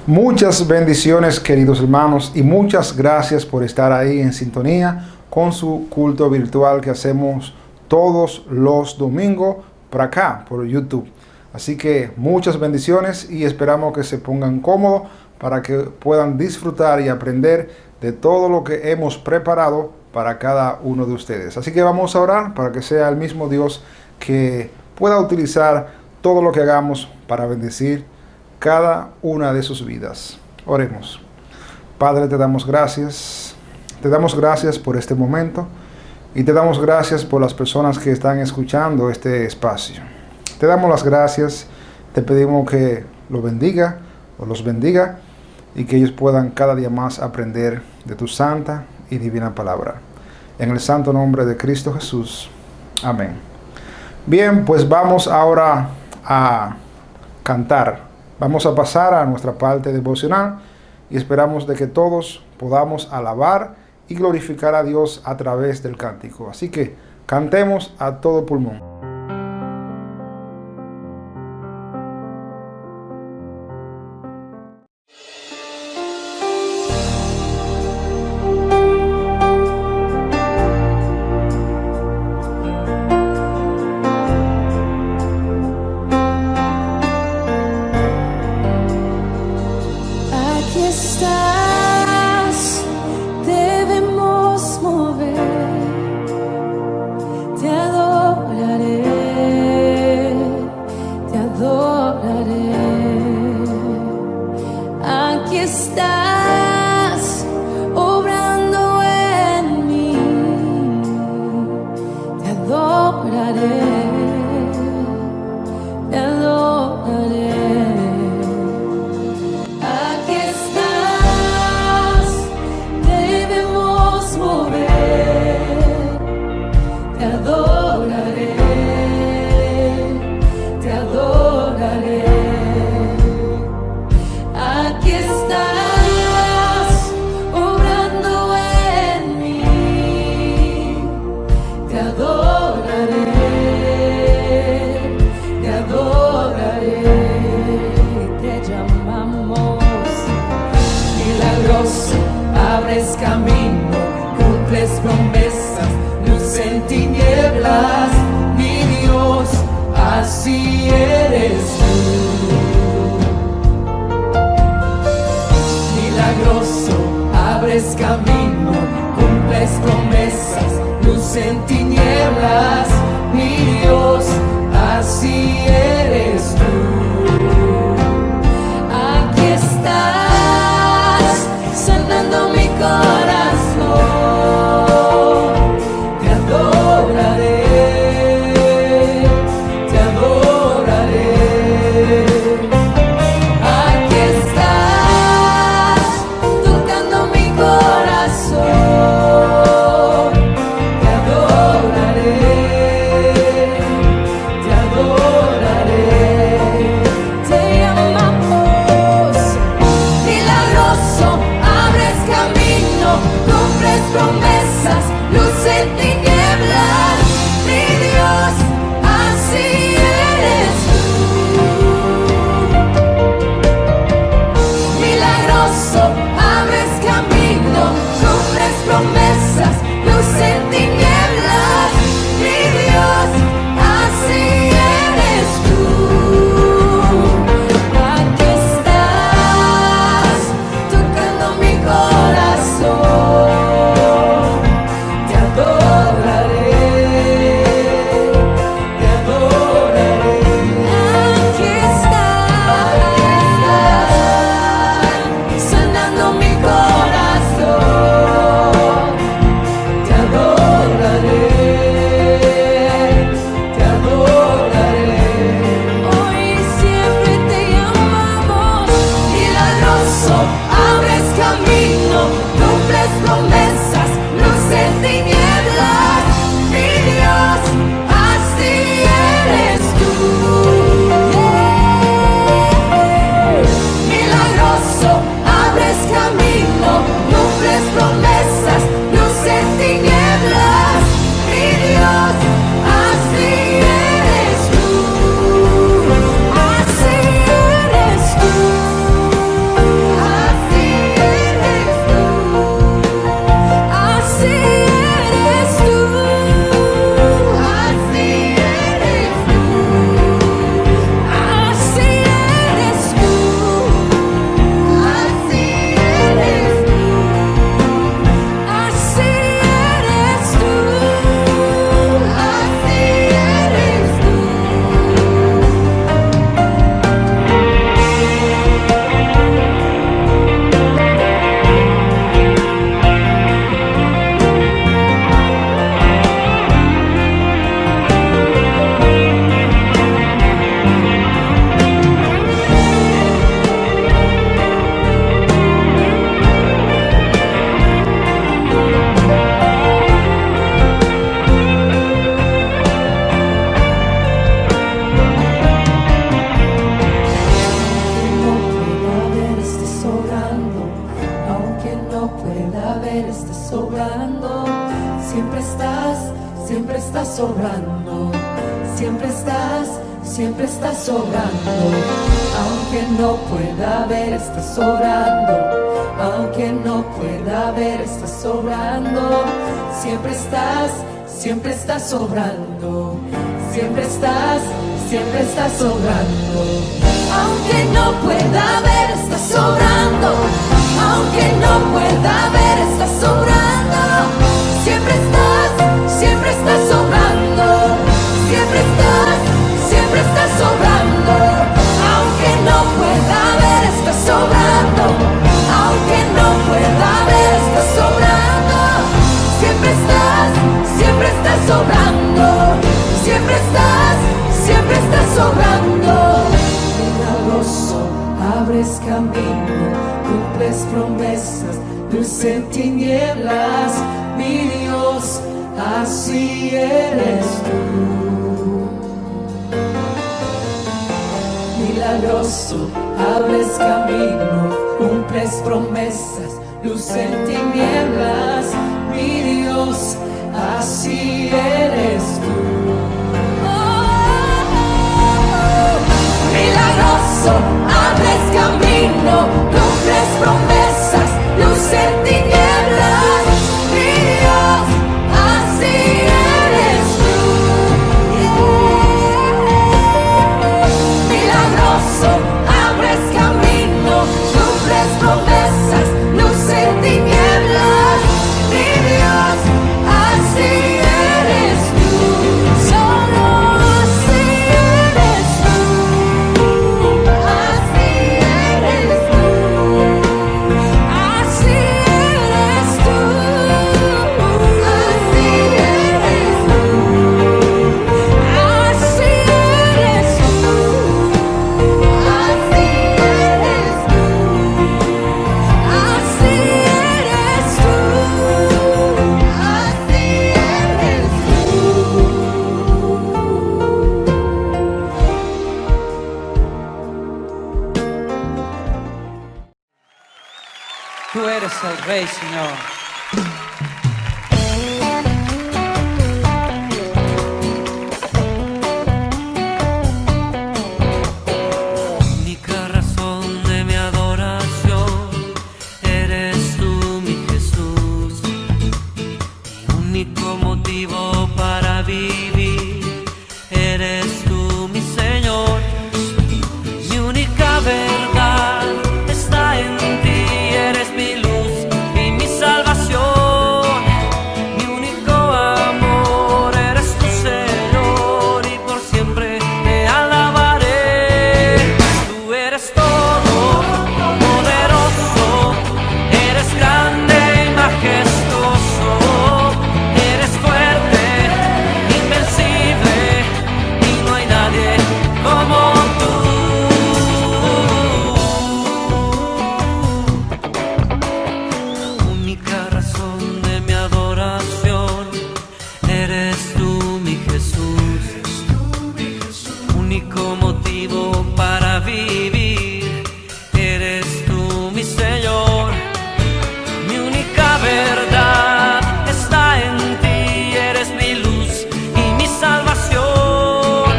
Muchas bendiciones, queridos hermanos, y muchas gracias por estar ahí en sintonía con su culto virtual que hacemos todos los domingos por acá, por YouTube. Así que muchas bendiciones y esperamos que se pongan cómodos para que puedan disfrutar y aprender de todo lo que hemos preparado para cada uno de ustedes. Así que vamos a orar para que sea el mismo Dios que pueda utilizar todo lo que hagamos para bendecir cada una de sus vidas. Oremos. Padre, te damos gracias. Te damos gracias por este momento y te damos gracias por las personas que están escuchando este espacio. Te damos las gracias. Te pedimos que los bendiga y que ellos puedan cada día más aprender de tu santa y divina palabra. En el santo nombre de Cristo Jesús. Amén. Bien, pues vamos ahora a cantar. Vamos a pasar a nuestra parte devocional y esperamos de que todos podamos alabar y glorificar a Dios a través del cántico. Así que cantemos a todo pulmón. Te adoraré. estás obrando, siempre estás obrando. Aunque no pueda ver, estás obrando. Aunque no pueda ver, estás obrando. Siempre estás obrando. Siempre estás obrando. Aunque no pueda ver, estás obrando. Aunque no pueda ver, estás obrando. Siempre estás obrando. Siempre estás obrando. Aunque no pueda ver, estás obrando. Aunque no pueda ver, estás obrando. Siempre estás obrando. Siempre estás obrando. Milagroso, abres camino, cumples promesas, luz en tinieblas, mi Dios, así eres tú. Milagroso, abres camino, cumples promesas, luz en tinieblas, mi Dios, así eres tú. Milagroso, abres camino, cumples promesas, luz en tinieblas, mi Dios, así eres tú. Milagroso, abres camino, cumples promesas, luz en tinieblas, mi Dios, así eres tú. Solo así eres tú. Tú eres el Rey, Señor. Única razón de mi adoración eres tú, mi Jesús. Mi único motivo para vivir eres tú, mi Señor. Mi única verdad está en ti. Eres mi luz y mi salvación. Mi único amor eres tu Señor, y por siempre te alabaré. Tú eres todo poderoso, eres grande y majestuoso, eres fuerte, invencible, y no hay nadie como tú. Única razón de mi adoración eres tú, mi Jesús. Único motivo para vivir eres tú, mi Señor. Mi única verdad está en ti. Eres mi luz y mi salvación.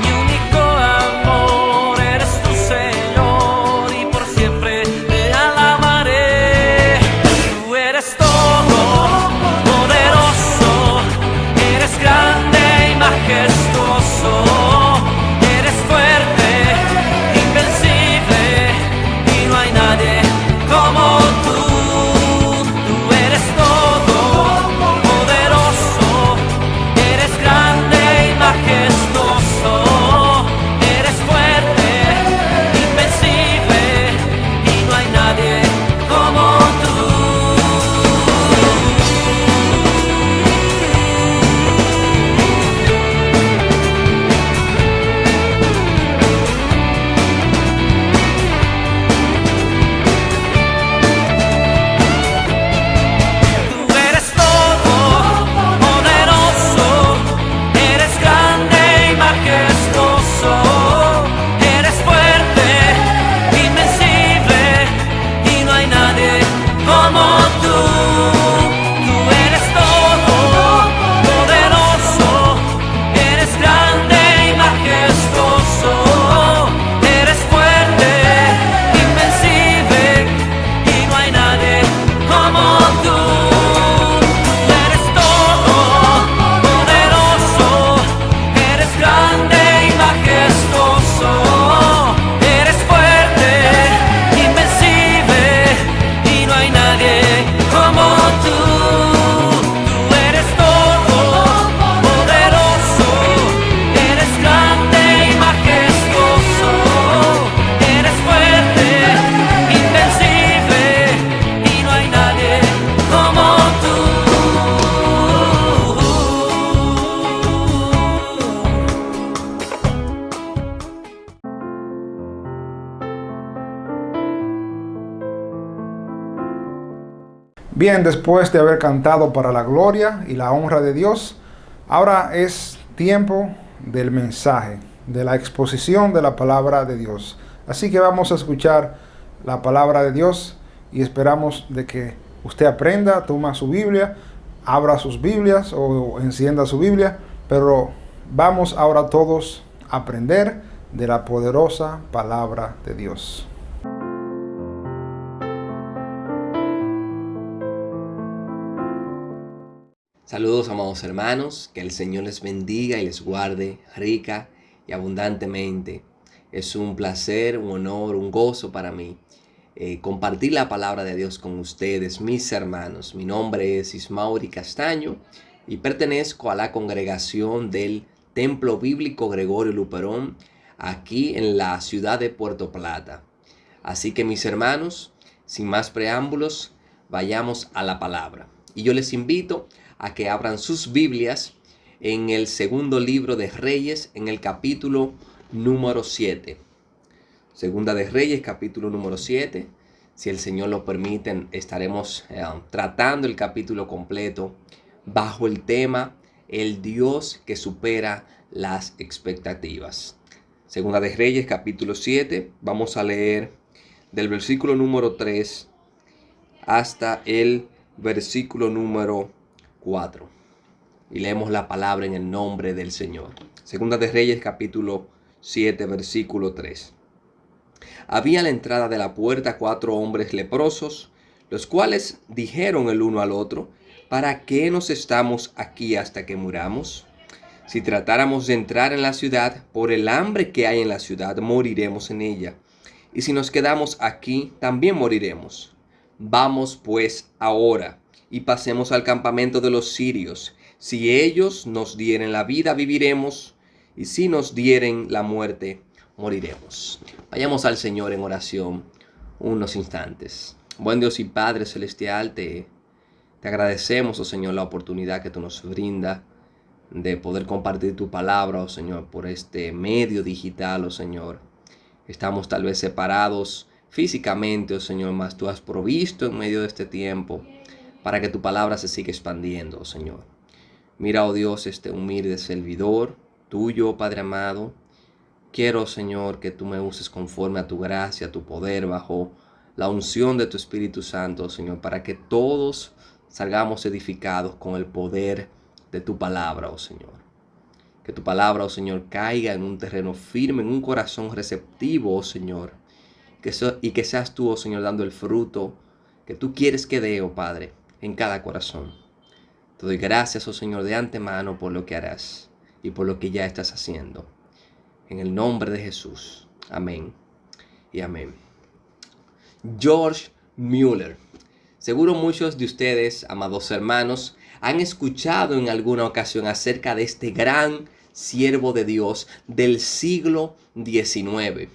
Mi único amor eres tu Señor, y por siempre te alabaré. Tú eres todo poderoso, eres grande y majestuoso, eres fuerte, invencible, Bien, después de haber cantado para la gloria y la honra de Dios, ahora es tiempo del mensaje, de la exposición de la palabra de Dios. Así que vamos a escuchar la palabra de Dios y esperamos de que usted aprenda, toma su Biblia, abra sus Biblias o encienda su Biblia, pero vamos ahora todos a aprender de la poderosa palabra de Dios. Saludos, amados hermanos, que el Señor les bendiga y les guarde rica y abundantemente. Es un placer, un honor, un gozo para mí compartir la palabra de Dios con ustedes, mis hermanos. Mi nombre es Ismauri Castaño y pertenezco a la congregación del Templo Bíblico Gregorio Luperón, aquí en la ciudad de Puerto Plata. Así que, mis hermanos, sin más preámbulos, vayamos a la palabra. Y yo les invito a que abran sus Biblias en el segundo libro de Reyes, en el capítulo número 7. Segunda de Reyes, capítulo número 7. Si el Señor lo permite, estaremos tratando el capítulo completo bajo el tema El Dios que supera las expectativas. Segunda de Reyes, capítulo 7. Vamos a leer del versículo número 3 hasta el versículo número 4. Y leemos la palabra en el nombre del Señor. Segunda de Reyes, capítulo 7, versículo 3. Había a la entrada de la puerta 4 hombres leprosos, los cuales dijeron el uno al otro: ¿para qué nos estamos aquí hasta que muramos? Si tratáramos de entrar en la ciudad, por el hambre que hay en la ciudad, moriremos en ella. Y si nos quedamos aquí, también moriremos. Vamos pues ahora y pasemos al campamento de los sirios. Si ellos nos dieren la vida, viviremos, y si nos dieren la muerte, moriremos. Vayamos al Señor en oración unos instantes. Buen Dios y Padre Celestial, te agradecemos, oh Señor, la oportunidad que tú nos brindas de poder compartir tu palabra, oh Señor, por este medio digital, oh Señor. Estamos tal vez separados físicamente, oh Señor, mas tú has provisto en medio de este tiempo para que tu palabra se siga expandiendo, oh Señor. Mira, oh Dios, este humilde servidor tuyo, Padre amado. Quiero, Señor, que tú me uses conforme a tu gracia, a tu poder, bajo la unción de tu Espíritu Santo, Señor, para que todos salgamos edificados con el poder de tu palabra, oh Señor. Que tu palabra, oh Señor, caiga en un terreno firme, en un corazón receptivo, oh Señor. Y que seas tú, oh Señor, dando el fruto que tú quieres que dé, oh Padre, en cada corazón. Te doy gracias, oh Señor, de antemano por lo que harás y por lo que ya estás haciendo. En el nombre de Jesús. Amén y amén. George Mueller. Seguro muchos de ustedes, amados hermanos, han escuchado en alguna ocasión acerca de este gran siervo de Dios del siglo XIX.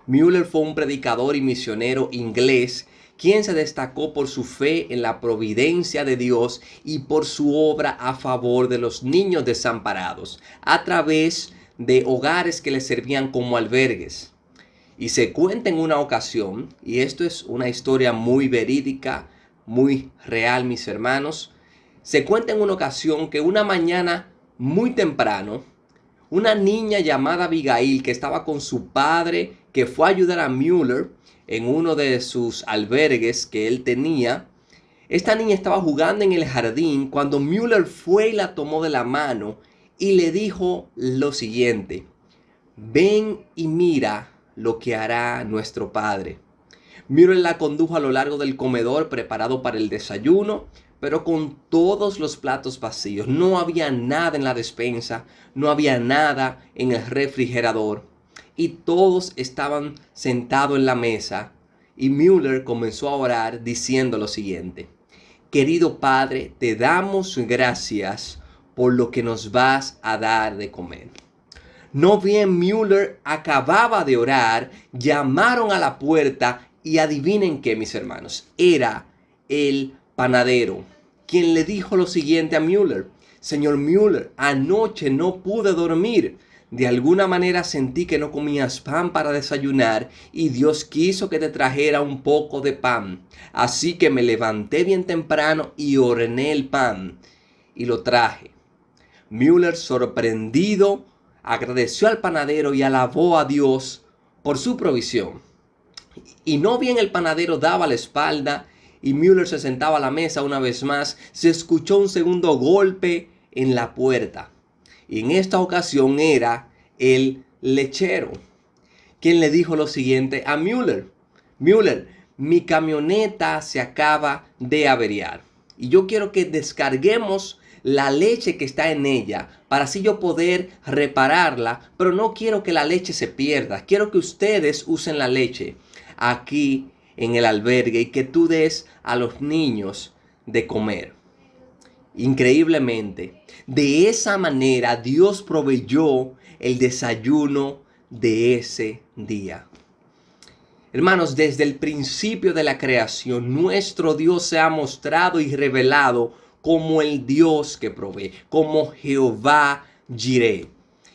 Mueller fue un predicador y misionero inglés quien se destacó por su fe en la providencia de Dios y por su obra a favor de los niños desamparados a través de hogares que les servían como albergues. Y se cuenta en una ocasión, y esto es una historia muy verídica, muy real, mis hermanos, se cuenta en una ocasión que una mañana muy temprano, una niña llamada Abigail, que estaba con su padre, que fue a ayudar a Mueller en uno de sus albergues que él tenía. Esta niña estaba jugando en el jardín cuando Mueller fue y la tomó de la mano y le dijo lo siguiente: ven y mira lo que hará nuestro padre. Mueller la condujo a lo largo del comedor preparado para el desayuno, pero con todos los platos vacíos. No había nada en la despensa, no había nada en el refrigerador. Y todos estaban sentados en la mesa. Y Mueller comenzó a orar diciendo lo siguiente: querido Padre, te damos gracias por lo que nos vas a dar de comer. No bien Mueller acababa de orar, llamaron a la puerta y adivinen qué, mis hermanos, era el panadero, quien le dijo lo siguiente a Mueller: señor Mueller, anoche no pude dormir. De alguna manera sentí que no comías pan para desayunar y Dios quiso que te trajera un poco de pan. Así que me levanté bien temprano y horneé el pan y lo traje. Müller, sorprendido, agradeció al panadero y alabó a Dios por su provisión. Y no bien el panadero daba la espalda y Müller se sentaba a la mesa una vez más, se escuchó un segundo golpe en la puerta. Y en esta ocasión era el lechero, quien le dijo lo siguiente a Müller. Müller, mi camioneta se acaba de averiar y yo quiero que descarguemos la leche que está en ella para así yo poder repararla, pero no quiero que la leche se pierda. Quiero que ustedes usen la leche aquí en el albergue y que tú des a los niños de comer. Increíblemente, de esa manera Dios proveyó el desayuno de ese día. Hermanos, desde el principio de la creación, nuestro Dios se ha mostrado y revelado como el Dios que provee, como Jehová Jireh.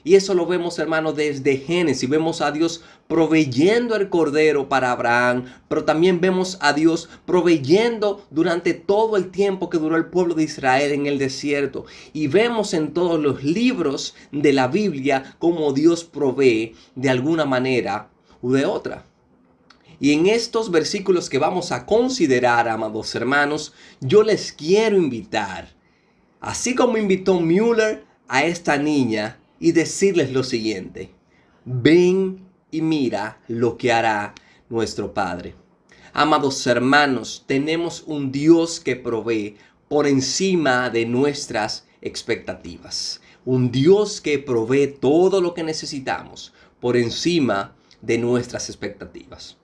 Y eso lo vemos, hermanos, desde Génesis. Vemos a Dios proveyendo el cordero para Abraham, pero también vemos a Dios proveyendo durante todo el tiempo que duró el pueblo de Israel en el desierto. Y vemos en todos los libros de la Biblia cómo Dios provee de alguna manera u de otra. Y en estos versículos que vamos a considerar, amados hermanos, yo les quiero invitar, así como invitó Müller a esta niña, y decirles lo siguiente: ven y mira lo que hará nuestro Padre. Amados hermanos, tenemos un Dios que provee por encima de nuestras expectativas. Un Dios que provee todo lo que necesitamos por encima de nuestras expectativas.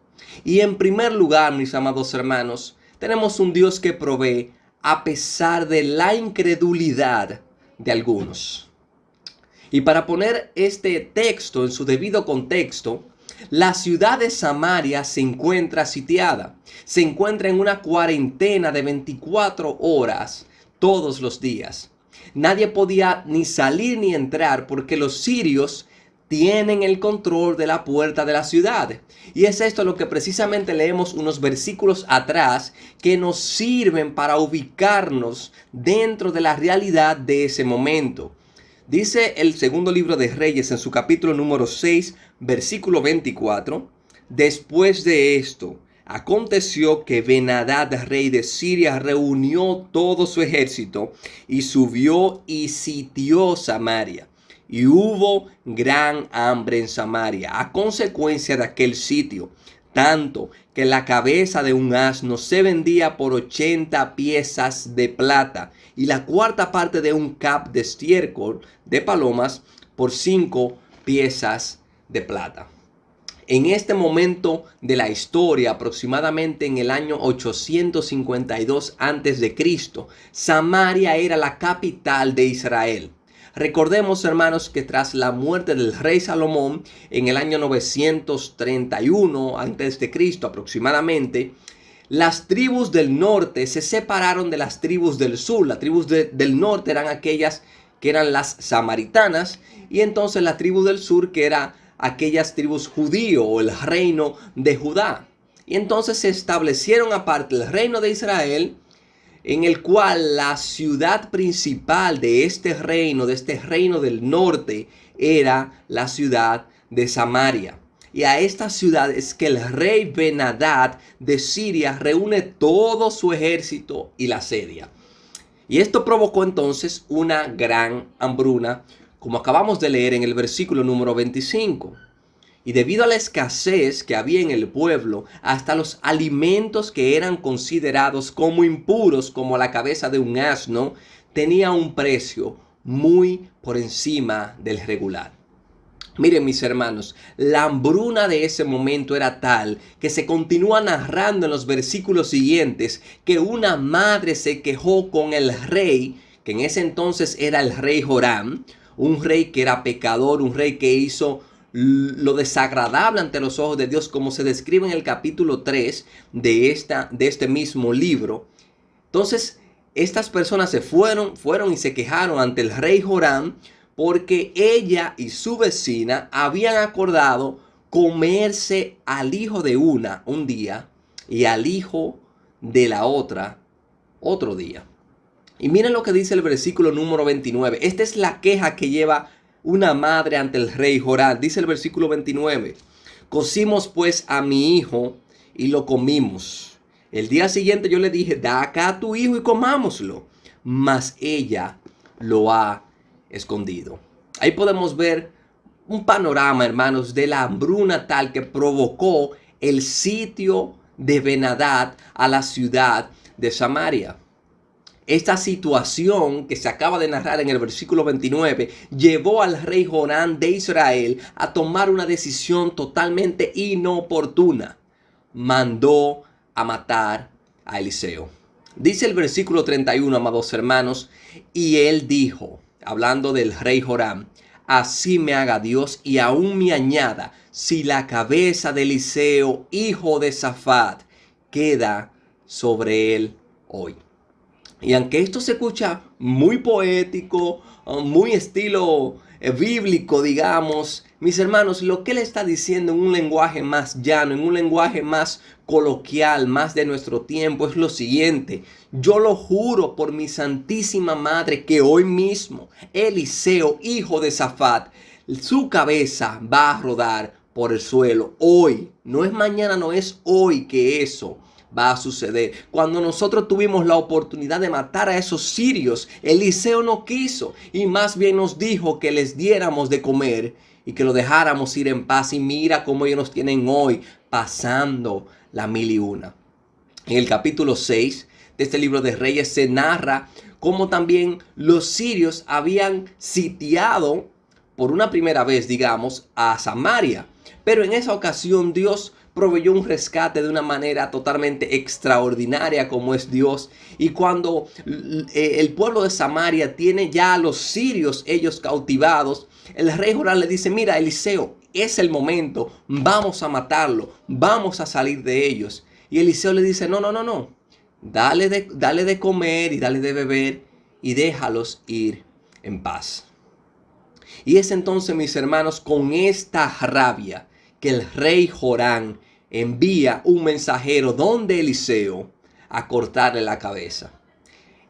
Y en primer lugar, mis amados hermanos, tenemos un Dios que provee a pesar de la incredulidad de algunos. Y para poner este texto en su debido contexto, la ciudad de Samaria se encuentra sitiada. Se encuentra en una cuarentena de 24 horas todos los días. Nadie podía ni salir ni entrar porque los sirios tienen el control de la puerta de la ciudad. Y es esto lo que precisamente leemos unos versículos atrás que nos sirven para ubicarnos dentro de la realidad de ese momento. Dice el segundo libro de Reyes en su capítulo número 6, versículo 24. Después de esto, aconteció que Ben-Hadad, rey de Siria, reunió todo su ejército y subió y sitió Samaria. Y hubo gran hambre en Samaria a consecuencia de aquel sitio, tanto que la cabeza de un asno se vendía por 80 piezas de plata y la cuarta parte de un cap de estiércol de palomas por 5 piezas de plata. En este momento de la historia, aproximadamente en el año 852 a.C., Samaria era la capital de Israel. Recordemos, hermanos, que tras la muerte del rey Salomón en el año 931 a.C. aproximadamente, las tribus del norte se separaron de las tribus del sur. Las tribus del norte eran aquellas que eran las samaritanas, y entonces la tribu del sur, que era aquellas tribus judío o el reino de Judá. Y entonces se establecieron aparte el reino de Israel, en el cual la ciudad principal de este reino del norte, era la ciudad de Samaria. Y a esta ciudad es que el rey Ben-Hadad de Siria reúne todo su ejército y la asedia. Y esto provocó entonces una gran hambruna, como acabamos de leer en el versículo número 25. Y debido a la escasez que había en el pueblo, hasta los alimentos que eran considerados como impuros, como la cabeza de un asno, tenía un precio muy por encima del regular. Miren, mis hermanos, la hambruna de ese momento era tal que se continúa narrando en los versículos siguientes que una madre se quejó con el rey, que en ese entonces era el rey Joram, un rey que era pecador, un rey que hizo lo desagradable ante los ojos de Dios, como se describe en el capítulo 3 de este mismo libro. Entonces, estas personas se fueron y se quejaron ante el rey Joram porque ella y su vecina habían acordado comerse al hijo de una un día y al hijo de la otra otro día. Y miren lo que dice el versículo número 29. Esta es la queja que lleva una madre ante el rey Joram. Dice el versículo 29. Cocimos pues a mi hijo y lo comimos. El día siguiente yo le dije, da acá a tu hijo y comámoslo. Mas ella lo ha escondido. Ahí podemos ver un panorama, hermanos, de la hambruna tal que provocó el sitio de Ben-Hadad a la ciudad de Samaria. Esta situación que se acaba de narrar en el versículo 29 llevó al rey Joram de Israel a tomar una decisión totalmente inoportuna. Mandó a matar a Eliseo. Dice el versículo 31, amados hermanos, y él dijo, hablando del rey Joram, así me haga Dios y aún me añada, si la cabeza de Eliseo, hijo de Safat, queda sobre él hoy. Y aunque esto se escucha muy poético, muy estilo bíblico, digamos, mis hermanos, lo que él está diciendo en un lenguaje más llano, en un lenguaje más coloquial, más de nuestro tiempo, es lo siguiente. Yo lo juro por mi santísima madre que hoy mismo Eliseo, hijo de Safat, su cabeza va a rodar por el suelo. Hoy, no es mañana, no es hoy que eso va a suceder. Cuando nosotros tuvimos la oportunidad de matar a esos sirios, Eliseo no quiso y más bien nos dijo que les diéramos de comer y que lo dejáramos ir en paz. Y mira cómo ellos nos tienen hoy pasando la 1001. En el capítulo 6 de este libro de Reyes se narra cómo también los sirios habían sitiado por una primera vez, digamos, a Samaria. Pero en esa ocasión Dios proveyó un rescate de una manera totalmente extraordinaria como es Dios. Y cuando el pueblo de Samaria tiene ya a los sirios ellos cautivados, el rey Joram le dice, mira Eliseo, es el momento, vamos a matarlo, vamos a salir de ellos. Y Eliseo le dice, no, dale de comer y dale de beber y déjalos ir en paz. Y es entonces, mis hermanos, con esta rabia que el rey Joram envía un mensajero donde Eliseo a cortarle la cabeza.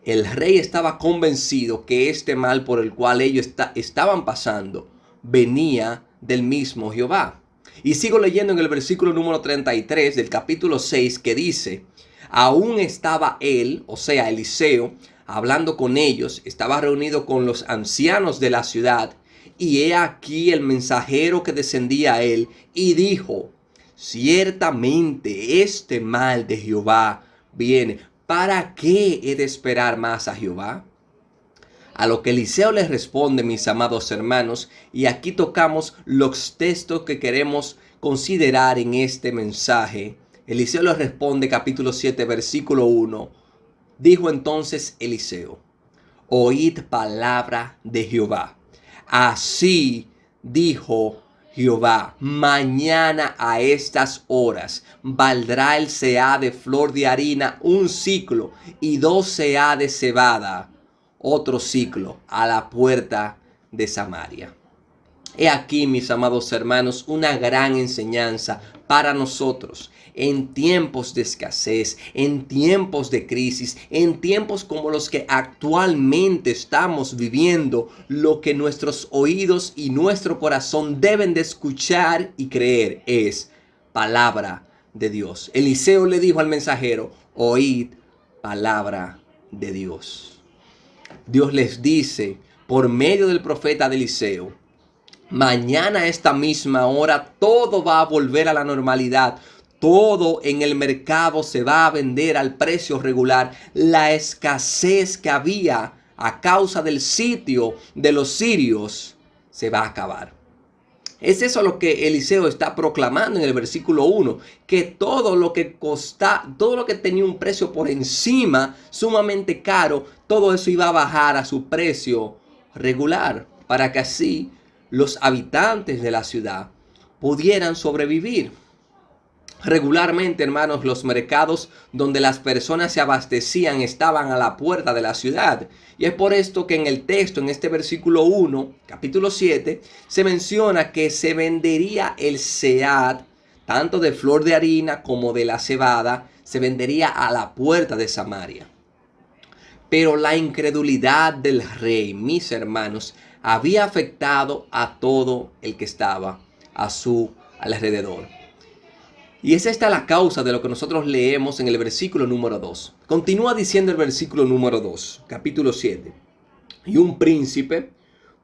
El rey estaba convencido que este mal por el cual ellos estaban pasando venía del mismo Jehová. Y sigo leyendo en el versículo número 33 del capítulo 6 que dice, aún estaba él, o sea Eliseo, hablando con ellos, estaba reunido con los ancianos de la ciudad, y he aquí el mensajero que descendía a él y dijo, ciertamente este mal de Jehová viene. ¿Para qué he de esperar más a Jehová? A lo que Eliseo les responde, mis amados hermanos, y aquí tocamos los textos que queremos considerar en este mensaje. Eliseo les responde, capítulo 7, versículo 1. Dijo entonces Eliseo, oíd palabra de Jehová. Así dijo Jehová, mañana a estas horas valdrá el seah de flor de harina un siclo y 2 seah de cebada otro siclo a la puerta de Samaria. He aquí, mis amados hermanos, una gran enseñanza para nosotros en tiempos de escasez, en tiempos de crisis, en tiempos como los que actualmente estamos viviendo. Lo que nuestros oídos y nuestro corazón deben de escuchar y creer es palabra de Dios. Eliseo le dijo al mensajero, oíd palabra de Dios. Dios les dice por medio del profeta de Eliseo, mañana a esta misma hora todo va a volver a la normalidad. Todo en el mercado se va a vender al precio regular. La escasez que había a causa del sitio de los sirios se va a acabar. Es eso lo que Eliseo está proclamando en el versículo 1, que todo lo que tenía un precio por encima, sumamente caro, todo eso iba a bajar a su precio regular, para que así los habitantes de la ciudad pudieran sobrevivir. Regularmente, hermanos, los mercados donde las personas se abastecían estaban a la puerta de la ciudad. Y es por esto que en el texto, en este versículo 1, capítulo 7, se menciona que se vendería el sead, tanto de flor de harina como de la cebada, se vendería a la puerta de Samaria. Pero la incredulidad del rey, mis hermanos, había afectado a todo el que estaba a su alrededor. Y es esta la causa de lo que nosotros leemos en el versículo número 2. Continúa diciendo el versículo número 2, capítulo 7. Y un príncipe,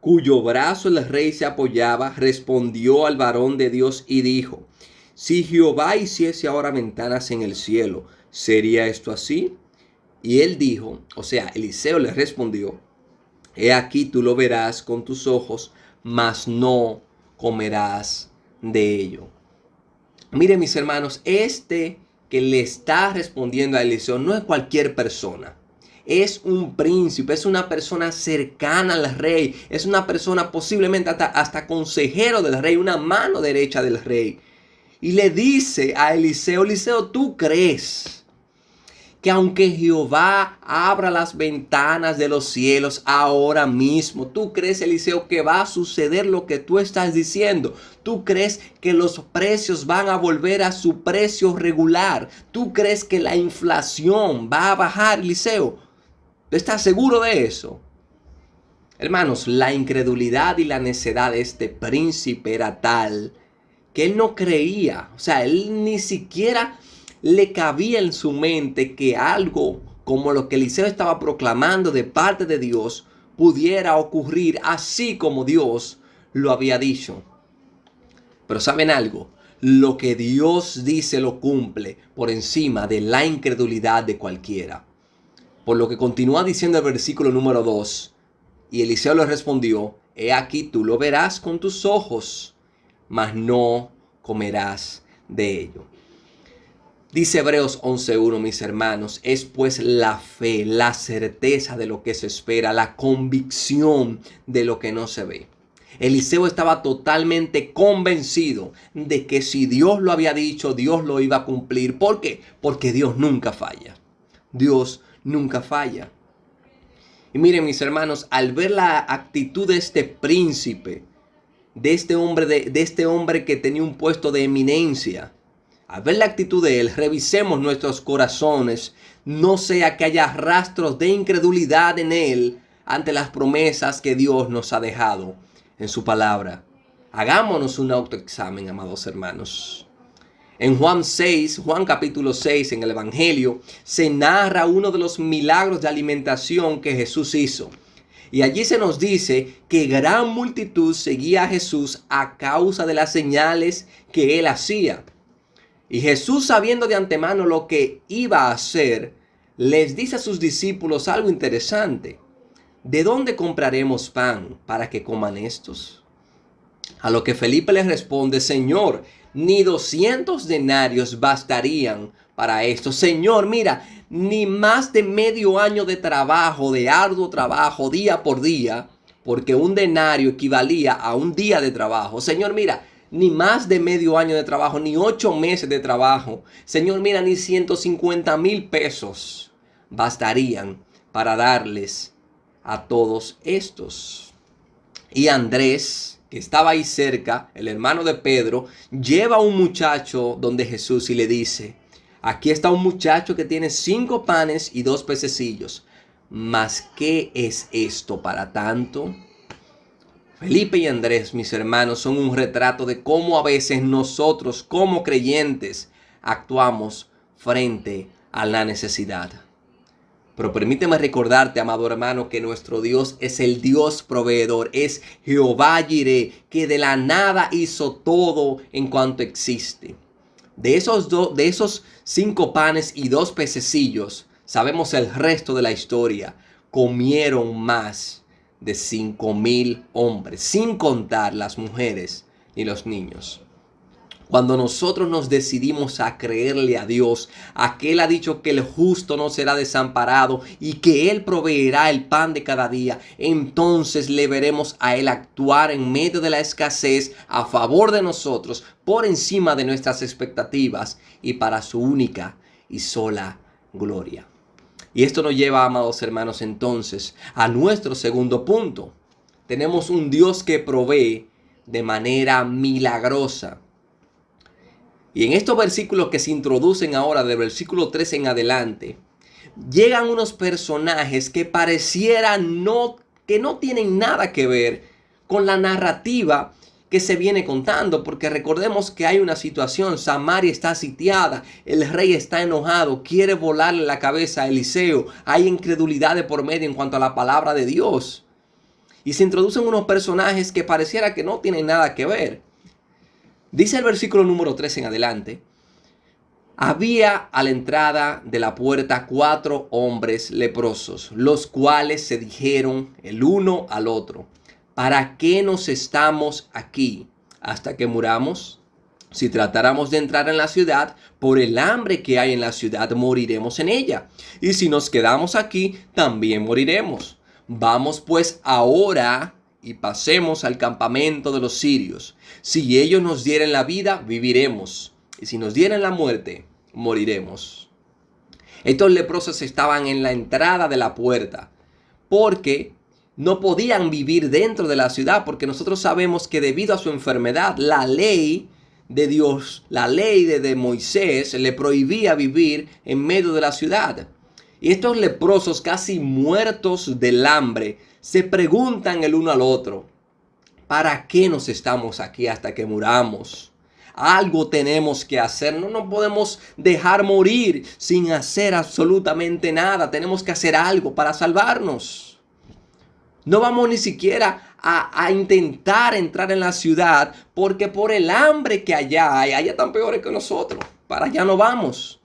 cuyo brazo el rey se apoyaba, respondió al varón de Dios y dijo: si Jehová hiciese ahora ventanas en el cielo, ¿sería esto así? Y él dijo, o sea, Eliseo le respondió: he aquí tú lo verás con tus ojos, mas no comerás de ello. Miren, mis hermanos, este que le está respondiendo a Eliseo no es cualquier persona. Es un príncipe, es una persona cercana al rey, es una persona posiblemente hasta consejero del rey, una mano derecha del rey. Y le dice a Eliseo: Eliseo, ¿tú crees que aunque Jehová abra las ventanas de los cielos ahora mismo, tú crees, Eliseo, que va a suceder lo que tú estás diciendo? ¿Tú crees que los precios van a volver a su precio regular? ¿Tú crees que la inflación va a bajar, Eliseo? ¿Tú estás seguro de eso? Hermanos, la incredulidad y la necedad de este príncipe era tal que él no creía. O sea, él ni siquiera le cabía en su mente que algo como lo que Eliseo estaba proclamando de parte de Dios pudiera ocurrir así como Dios lo había dicho. Pero ¿saben algo? Lo que Dios dice lo cumple por encima de la incredulidad de cualquiera. Por lo que continúa diciendo el versículo número 2. Y Eliseo le respondió: he aquí tú lo verás con tus ojos, mas no comerás de ello. Dice Hebreos 11:1, mis hermanos: es pues la fe, la certeza de lo que se espera, la convicción de lo que no se ve. Eliseo estaba totalmente convencido de que si Dios lo había dicho, Dios lo iba a cumplir. ¿Por qué? Porque Dios nunca falla. Dios nunca falla. Y miren, mis hermanos, al ver la actitud de este príncipe, de este hombre que tenía un puesto de eminencia, al ver la actitud de él, revisemos nuestros corazones, no sea que haya rastros de incredulidad en él ante las promesas que Dios nos ha dejado en su palabra. Hagámonos un autoexamen, amados hermanos. En Juan capítulo 6, en el Evangelio, se narra uno de los milagros de alimentación que Jesús hizo. Y allí se nos dice que gran multitud seguía a Jesús a causa de las señales que él hacía. Y Jesús, sabiendo de antemano lo que iba a hacer, les dice a sus discípulos algo interesante: ¿de dónde compraremos pan para que coman estos? A lo que Felipe les responde: Señor, ni 200 denarios bastarían para esto. Señor, mira, ni más de medio año de trabajo, de arduo trabajo, día por día, porque un denario equivalía a un día de trabajo. Señor, mira, ni más de medio año de trabajo, ni 8 meses de trabajo. Señor, mira, ni 150,000 pesos bastarían para darles a todos estos. Y Andrés, que estaba ahí cerca, el hermano de Pedro, lleva a un muchacho donde Jesús y le dice: aquí está un muchacho que tiene 5 panes y 2 pececillos. ¿Mas qué es esto para tanto? Felipe y Andrés, mis hermanos, son un retrato de cómo a veces nosotros, como creyentes, actuamos frente a la necesidad. Pero permíteme recordarte, amado hermano, que nuestro Dios es el Dios proveedor, es Jehová Jireh, que de la nada hizo todo en cuanto existe. De esos 5 panes y 2 pececillos, sabemos el resto de la historia. Comieron más de 5,000 hombres, sin contar las mujeres ni los niños. Cuando nosotros nos decidimos a creerle a Dios, a que Él ha dicho que el justo no será desamparado y que Él proveerá el pan de cada día, entonces le veremos a Él actuar en medio de la escasez a favor de nosotros, por encima de nuestras expectativas y para su única y sola gloria. Y esto nos lleva, amados hermanos, entonces a nuestro segundo punto. Tenemos un Dios que provee de manera milagrosa. Y en estos versículos que se introducen ahora, del versículo 3 en adelante, llegan unos personajes que parecieran que no tienen nada que ver con la narrativa que se viene contando, porque recordemos que hay una situación. Samaria está sitiada, el rey está enojado, quiere volarle la cabeza a Eliseo, hay incredulidad de por medio en cuanto a la palabra de Dios. Y se introducen unos personajes que pareciera que no tienen nada que ver. Dice el versículo número 3 en adelante: había a la entrada de la puerta 4 hombres leprosos, los cuales se dijeron el uno al otro: ¿para qué nos estamos aquí hasta que muramos? Si tratáramos de entrar en la ciudad, por el hambre que hay en la ciudad moriremos en ella. Y si nos quedamos aquí, también moriremos. Vamos pues ahora y pasemos al campamento de los sirios. Si ellos nos dieren la vida, viviremos. Y si nos dieren la muerte, moriremos. Estos leprosos estaban en la entrada de la puerta, porque no podían vivir dentro de la ciudad, porque nosotros sabemos que debido a su enfermedad, la ley de Dios, la ley de Moisés, le prohibía vivir en medio de la ciudad. Y estos leprosos, casi muertos del hambre, se preguntan el uno al otro: ¿para qué nos estamos aquí hasta que muramos? Algo tenemos que hacer, no nos podemos dejar morir sin hacer absolutamente nada. Tenemos que hacer algo para salvarnos. No vamos ni siquiera a intentar entrar en la ciudad, porque por el hambre que allá hay, allá están peores que nosotros. Para allá no vamos.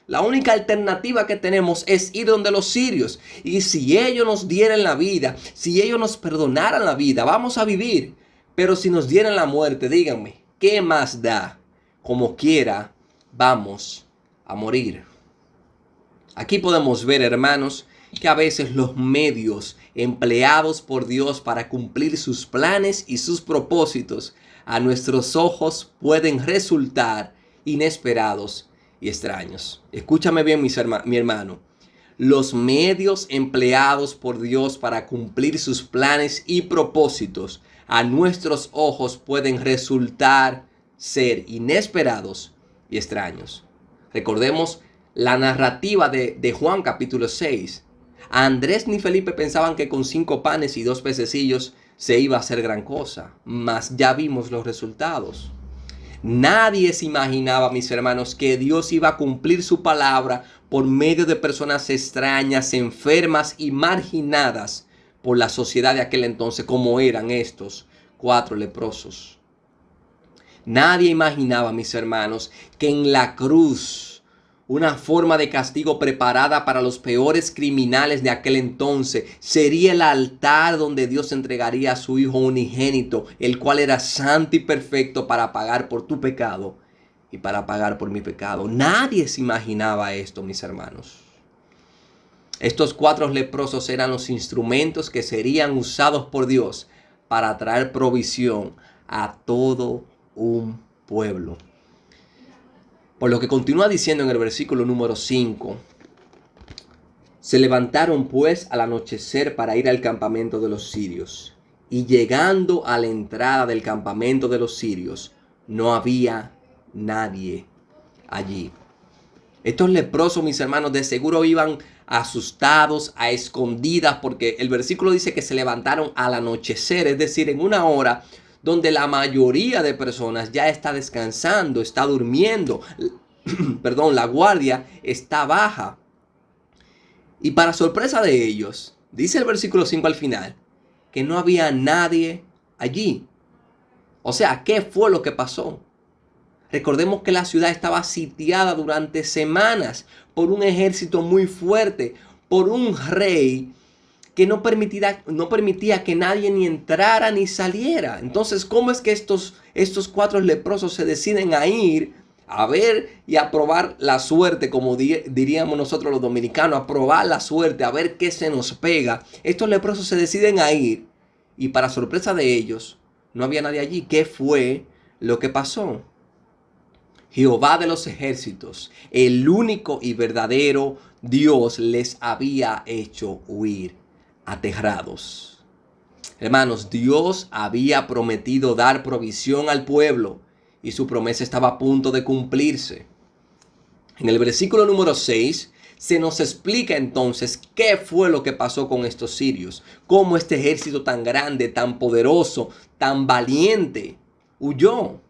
La única alternativa que tenemos es ir donde los sirios. Y si ellos nos dieran la vida, si ellos nos perdonaran la vida, vamos a vivir. Pero si nos dieran la muerte, díganme, ¿qué más da? Como quiera, vamos a morir. Aquí podemos ver, hermanos, que a veces los medios empleados por Dios para cumplir sus planes y sus propósitos a nuestros ojos pueden resultar inesperados y extraños. Escúchame bien, mi hermano. Los medios empleados por Dios para cumplir sus planes y propósitos a nuestros ojos pueden resultar ser inesperados y extraños. Recordemos la narrativa de Juan capítulo 6. Andrés ni Felipe pensaban que con 5 panes y 2 pececillos se iba a hacer gran cosa, mas ya vimos los resultados. Nadie se imaginaba, mis hermanos, que Dios iba a cumplir su palabra por medio de personas extrañas, enfermas y marginadas por la sociedad de aquel entonces, como eran estos 4 leprosos. Nadie imaginaba, mis hermanos, que en la cruz, una forma de castigo preparada para los peores criminales de aquel entonces, sería el altar donde Dios entregaría a su Hijo unigénito, el cual era santo y perfecto para pagar por tu pecado y para pagar por mi pecado. Nadie se imaginaba esto, mis hermanos. Estos 4 leprosos eran los instrumentos que serían usados por Dios para traer provisión a todo un pueblo. Por lo que continúa diciendo en el versículo número 5: se levantaron pues al anochecer para ir al campamento de los sirios, y llegando a la entrada del campamento de los sirios, no había nadie allí. Estos leprosos, mis hermanos, de seguro iban asustados, a escondidas, porque el versículo dice que se levantaron al anochecer, es decir, en una hora donde la mayoría de personas ya está descansando, está durmiendo. Perdón, la guardia está baja. Y para sorpresa de ellos, dice el versículo 5 al final, que no había nadie allí. O sea, ¿qué fue lo que pasó? Recordemos que la ciudad estaba sitiada durante semanas por un ejército muy fuerte, por un rey que no permitía que nadie ni entrara ni saliera. Entonces, ¿cómo es que estos 4 leprosos se deciden a ir a ver y a probar la suerte, como diríamos nosotros los dominicanos, a probar la suerte, a ver qué se nos pega? Estos leprosos se deciden a ir y, para sorpresa de ellos, no había nadie allí. ¿Qué fue lo que pasó? Jehová de los ejércitos, el único y verdadero Dios, les había hecho huir aterrados. Hermanos, Dios había prometido dar provisión al pueblo y su promesa estaba a punto de cumplirse. En el versículo número 6 se nos explica entonces qué fue lo que pasó con estos sirios, cómo este ejército tan grande, tan poderoso, tan valiente huyó.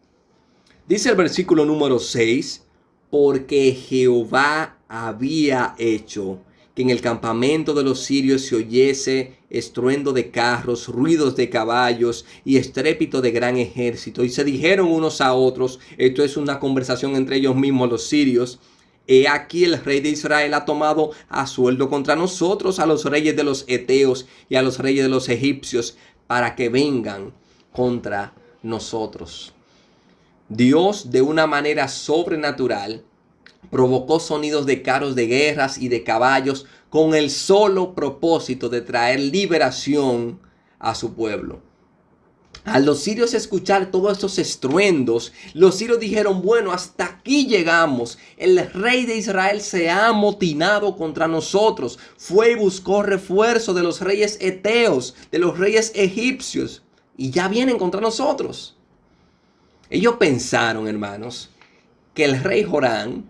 Dice el versículo número 6, porque Jehová había hecho que en el campamento de los sirios se oyese estruendo de carros, ruidos de caballos y estrépito de gran ejército. Y se dijeron unos a otros, esto es una conversación entre ellos mismos, los sirios: he aquí el rey de Israel ha tomado a sueldo contra nosotros a los reyes de los heteos y a los reyes de los egipcios para que vengan contra nosotros. Dios, de una manera sobrenatural, provocó sonidos de carros de guerras y de caballos con el solo propósito de traer liberación a su pueblo. Al los sirios escuchar todos estos estruendos, los sirios dijeron: bueno, hasta aquí llegamos. El rey de Israel se ha amotinado contra nosotros. Fue y buscó refuerzo de los reyes heteos, de los reyes egipcios, y ya vienen contra nosotros. Ellos pensaron, hermanos, que el rey Joram,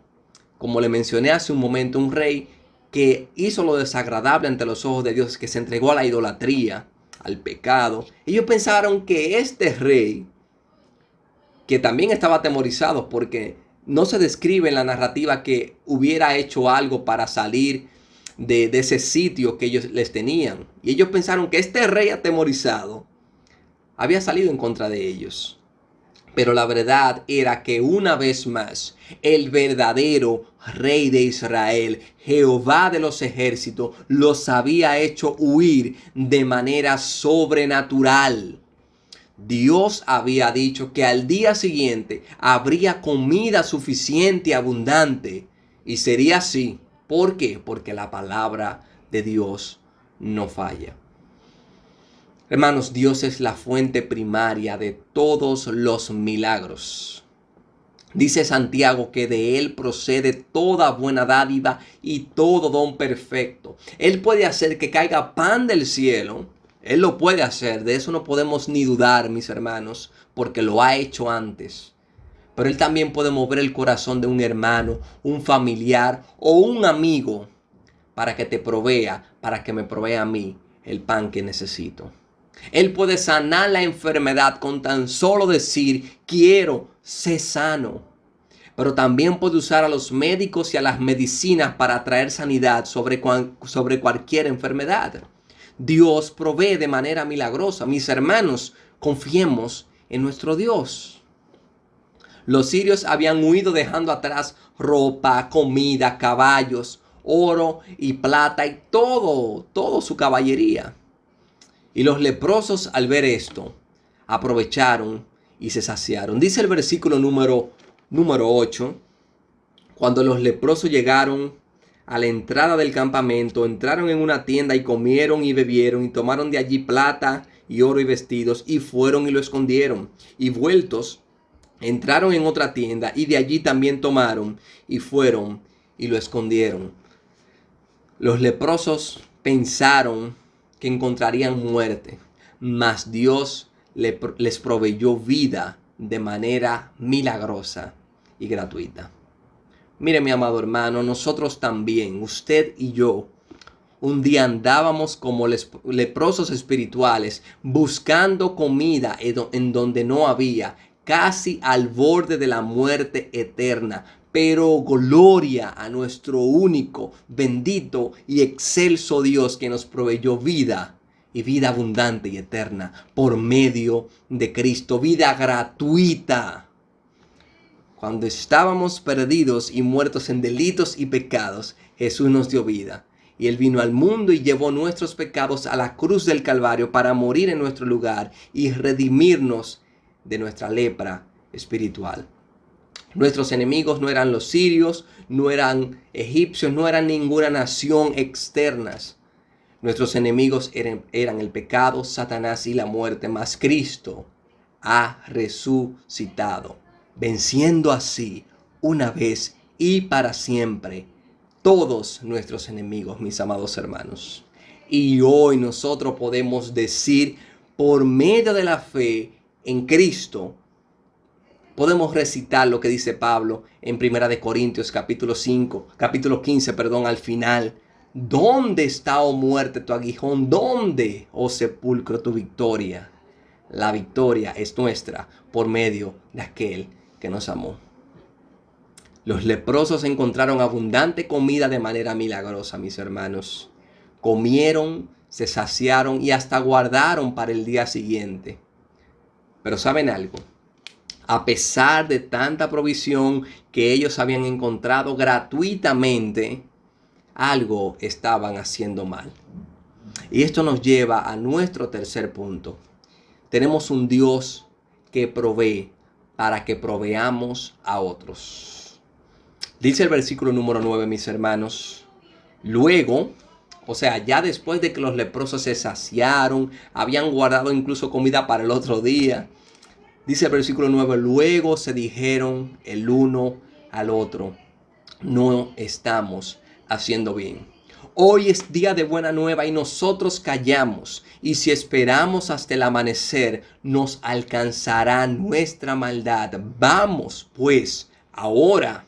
como le mencioné hace un momento, un rey que hizo lo desagradable ante los ojos de Dios, que se entregó a la idolatría, al pecado. Ellos pensaron que este rey, que también estaba atemorizado porque no se describe en la narrativa que hubiera hecho algo para salir de ese sitio que ellos les tenían. Y ellos pensaron que este rey atemorizado había salido en contra de ellos. Pero la verdad era que una vez más, el verdadero rey de Israel, Jehová de los ejércitos, los había hecho huir de manera sobrenatural. Dios había dicho que al día siguiente habría comida suficiente y abundante. Y sería así. ¿Por qué? Porque la palabra de Dios no falla. Hermanos, Dios es la fuente primaria de todos los milagros. Dice Santiago que de Él procede toda buena dádiva y todo don perfecto. Él puede hacer que caiga pan del cielo. Él lo puede hacer. De eso no podemos ni dudar, mis hermanos, porque lo ha hecho antes. Pero Él también puede mover el corazón de un hermano, un familiar o un amigo para que te provea, para que me provea a mí el pan que necesito. Él puede sanar la enfermedad con tan solo decir: quiero, sé sano. Pero también puede usar a los médicos y a las medicinas para traer sanidad sobre cualquier enfermedad. Dios provee de manera milagrosa. Mis hermanos, confiemos en nuestro Dios. Los sirios habían huido dejando atrás ropa, comida, caballos, oro y plata y todo su caballería. Y los leprosos, al ver esto, aprovecharon y se saciaron. Dice el versículo número 8, cuando los leprosos llegaron a la entrada del campamento, entraron en una tienda y comieron y bebieron y tomaron de allí plata y oro y vestidos y fueron y lo escondieron. Y vueltos, entraron en otra tienda y de allí también tomaron y fueron y lo escondieron. Los leprosos pensaron que encontrarían muerte, mas Dios les proveyó vida de manera milagrosa y gratuita. Mire, mi amado hermano, nosotros también, usted y yo, un día andábamos como leprosos espirituales, buscando comida en donde no había, casi al borde de la muerte eterna. Pero gloria a nuestro único, bendito y excelso Dios, que nos proveyó vida y vida abundante y eterna por medio de Cristo, vida gratuita. Cuando estábamos perdidos y muertos en delitos y pecados, Jesús nos dio vida Y Él vino al mundo y llevó nuestros pecados a la cruz del Calvario para morir en nuestro lugar y redimirnos de nuestra lepra espiritual. Nuestros enemigos no eran los sirios, no eran egipcios, no eran ninguna nación externas. Nuestros enemigos eran el pecado, Satanás y la muerte, mas Cristo ha resucitado, venciendo así una vez y para siempre todos nuestros enemigos, mis amados hermanos. Y hoy nosotros podemos decir, por medio de la fe en Cristo, podemos recitar lo que dice Pablo en 1 Corintios capítulo 15, al final. ¿Dónde está, oh muerte, tu aguijón? ¿Dónde, oh sepulcro, tu victoria? La victoria es nuestra por medio de aquel que nos amó. Los leprosos encontraron abundante comida de manera milagrosa, mis hermanos. Comieron, se saciaron y hasta guardaron para el día siguiente. Pero ¿saben algo? A pesar de tanta provisión que ellos habían encontrado gratuitamente, algo estaban haciendo mal. Y esto nos lleva a nuestro tercer punto. Tenemos un Dios que provee para que proveamos a otros. Dice el versículo número 9, mis hermanos. Luego, o sea, ya después de que los leprosos se saciaron, habían guardado incluso comida para el otro día. Dice el versículo 9, luego se dijeron el uno al otro, no estamos haciendo bien. Hoy es día de buena nueva y nosotros callamos. Y si esperamos hasta el amanecer, nos alcanzará nuestra maldad. Vamos, pues, ahora,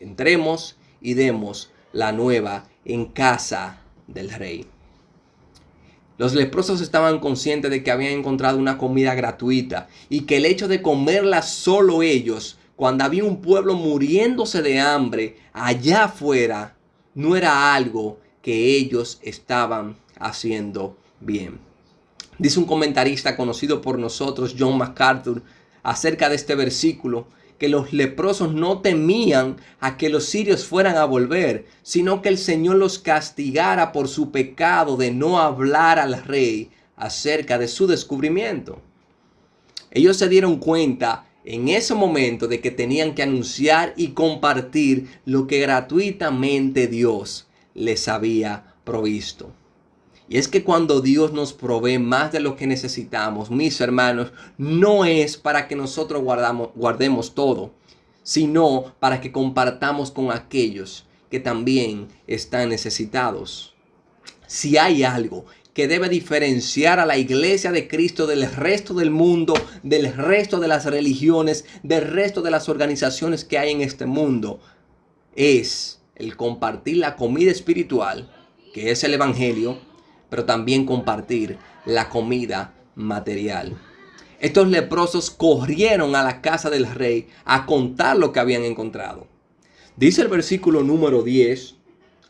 entremos y demos la nueva en casa del rey. Los leprosos estaban conscientes de que habían encontrado una comida gratuita y que el hecho de comerla solo ellos, cuando había un pueblo muriéndose de hambre allá afuera, no era algo que ellos estaban haciendo bien. Dice un comentarista conocido por nosotros, John MacArthur, acerca de este versículo, que los leprosos no temían a que los sirios fueran a volver, sino que el Señor los castigara por su pecado de no hablar al rey acerca de su descubrimiento. Ellos se dieron cuenta en ese momento de que tenían que anunciar y compartir lo que gratuitamente Dios les había provisto. Y es que cuando Dios nos provee más de lo que necesitamos, mis hermanos, no es para que nosotros guardemos todo, sino para que compartamos con aquellos que también están necesitados. Si hay algo que debe diferenciar a la iglesia de Cristo del resto del mundo, del resto de las religiones, del resto de las organizaciones que hay en este mundo, es el compartir la comida espiritual, que es el evangelio, pero también compartir la comida material. Estos leprosos corrieron a la casa del rey a contar lo que habían encontrado. Dice el versículo número 10,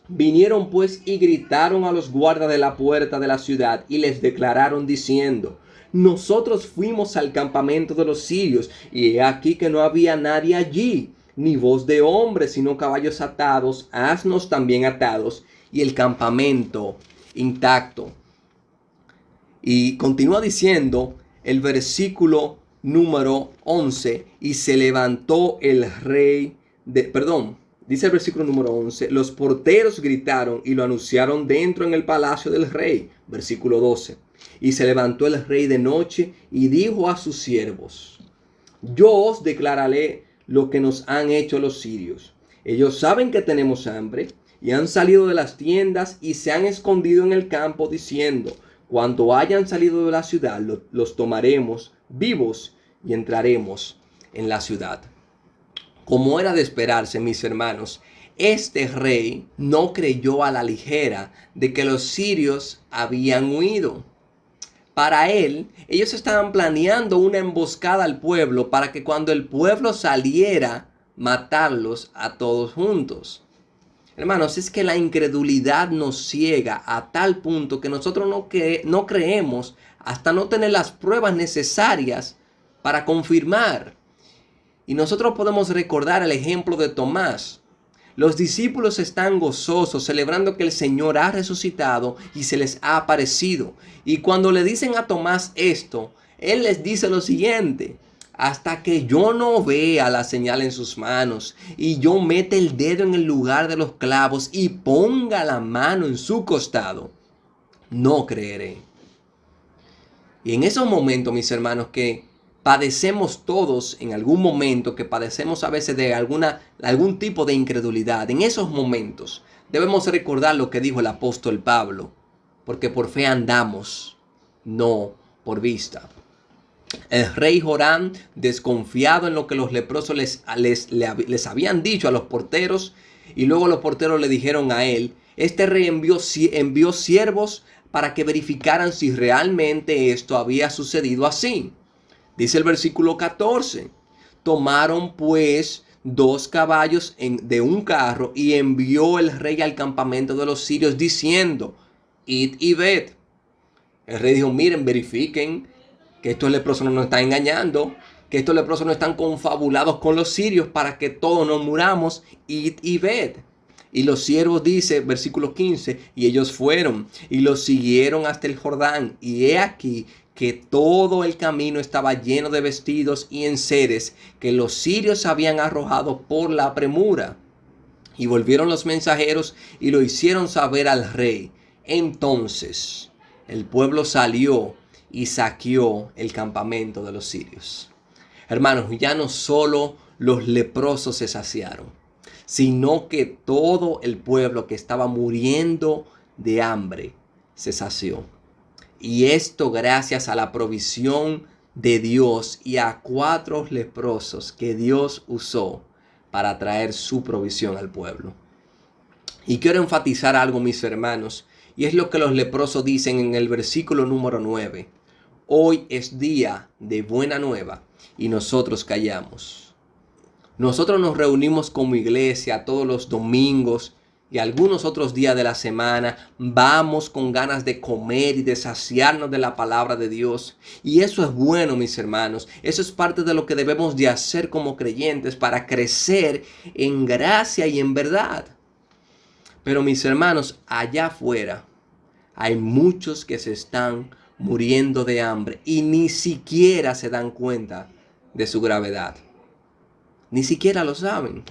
vinieron pues y gritaron a los guardas de la puerta de la ciudad y les declararon diciendo, nosotros fuimos al campamento de los sirios y he aquí que no había nadie allí, ni voz de hombre, sino caballos atados, asnos también atados y el campamento intacto. Y continúa diciendo el versículo número 11, y se levantó el rey dice el versículo número 11, los porteros gritaron y lo anunciaron dentro en el palacio del rey. Versículo 12, y se levantó el rey de noche y dijo a sus siervos, yo os declararé lo que nos han hecho los sirios. Ellos saben que tenemos hambre y han salido de las tiendas y se han escondido en el campo diciendo, cuando hayan salido de la ciudad, los tomaremos vivos y entraremos en la ciudad. Como era de esperarse, mis hermanos, este rey no creyó a la ligera de que los sirios habían huido. Para él, ellos estaban planeando una emboscada al pueblo para que cuando el pueblo saliera, matarlos a todos juntos. Hermanos, es que la incredulidad nos ciega a tal punto que nosotros no creemos hasta no tener las pruebas necesarias para confirmar. Y nosotros podemos recordar el ejemplo de Tomás. Los discípulos están gozosos, celebrando que el Señor ha resucitado y se les ha aparecido. Y cuando le dicen a Tomás esto, él les dice lo siguiente: hasta que yo no vea la señal en sus manos y yo meta el dedo en el lugar de los clavos y ponga la mano en su costado, no creeré. Y en esos momentos, mis hermanos, que padecemos todos en algún momento, que padecemos a veces de algún tipo de incredulidad, en esos momentos debemos recordar lo que dijo el apóstol Pablo, porque por fe andamos, no por vista. El rey Joram, desconfiado en lo que los leprosos les habían dicho a los porteros, y luego los porteros le dijeron a él, este rey envió siervos para que verificaran si realmente esto había sucedido así. Dice el versículo 14, tomaron pues 2 caballos de un carro y envió el rey al campamento de los sirios diciendo, id y ved. El rey dijo, miren, verifiquen que estos leprosos no nos están engañando, que estos leprosos no están confabulados con los sirios para que todos nos muramos, id y ved. Y los siervos, dice, versículo 15, y ellos fueron y los siguieron hasta el Jordán. Y he aquí que todo el camino estaba lleno de vestidos y enseres que los sirios habían arrojado por la premura. Y volvieron los mensajeros y lo hicieron saber al rey. Entonces el pueblo salió y saqueó el campamento de los sirios. Hermanos, ya no solo los leprosos se saciaron, sino que todo el pueblo que estaba muriendo de hambre se sació. Y esto gracias a la provisión de Dios y a 4 leprosos que Dios usó para traer su provisión al pueblo. Y quiero enfatizar algo, mis hermanos, y es lo que los leprosos dicen en el versículo número 9. Hoy es día de buena nueva y nosotros callamos. Nosotros nos reunimos como iglesia todos los domingos y algunos otros días de la semana. Vamos con ganas de comer y de saciarnos de la palabra de Dios. Y eso es bueno, mis hermanos. Eso es parte de lo que debemos de hacer como creyentes para crecer en gracia y en verdad. Pero mis hermanos, allá afuera hay muchos que se están muriendo de hambre y ni siquiera se dan cuenta de su gravedad. Ni siquiera lo saben.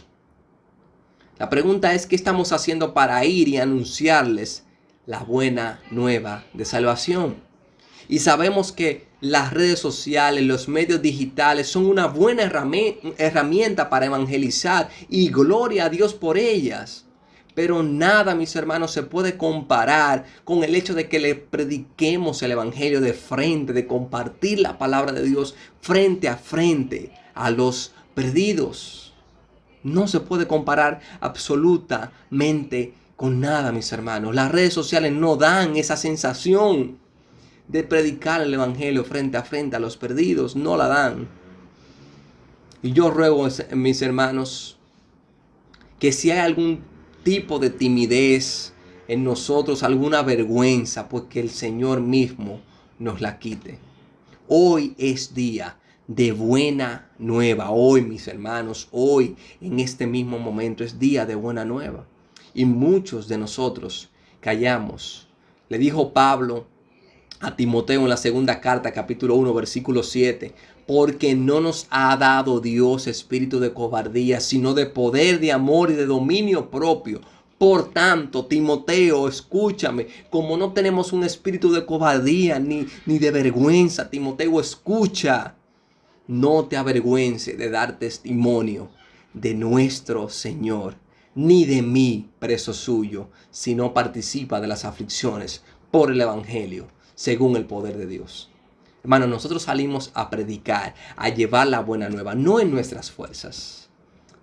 La pregunta es, ¿qué estamos haciendo para ir y anunciarles la buena nueva de salvación? Y sabemos que las redes sociales, los medios digitales son una buena herramienta para evangelizar y gloria a Dios por ellas. Pero nada, mis hermanos, se puede comparar con el hecho de que le prediquemos el evangelio de frente, de compartir la palabra de Dios frente a frente a los perdidos. No se puede comparar absolutamente con nada, mis hermanos. Las redes sociales no dan esa sensación de predicar el evangelio frente a frente a los perdidos. No la dan. Y yo ruego, mis hermanos, que si hay algún tipo de timidez en nosotros, alguna vergüenza, pues que el Señor mismo nos la quite. Hoy es día de buena nueva. Hoy, mis hermanos, hoy en este mismo momento es día de buena nueva. Y muchos de nosotros callamos. Le dijo Pablo a Timoteo en la segunda carta, capítulo 1, versículo 7. Porque no nos ha dado Dios espíritu de cobardía, sino de poder, de amor y de dominio propio. Por tanto, Timoteo, escúchame, como no tenemos un espíritu de cobardía ni de vergüenza, Timoteo, escucha. No te avergüences de dar testimonio de nuestro Señor, ni de mí, preso suyo, sino participa de las aflicciones por el evangelio, según el poder de Dios. Hermanos, nosotros salimos a predicar, a llevar la buena nueva, no en nuestras fuerzas.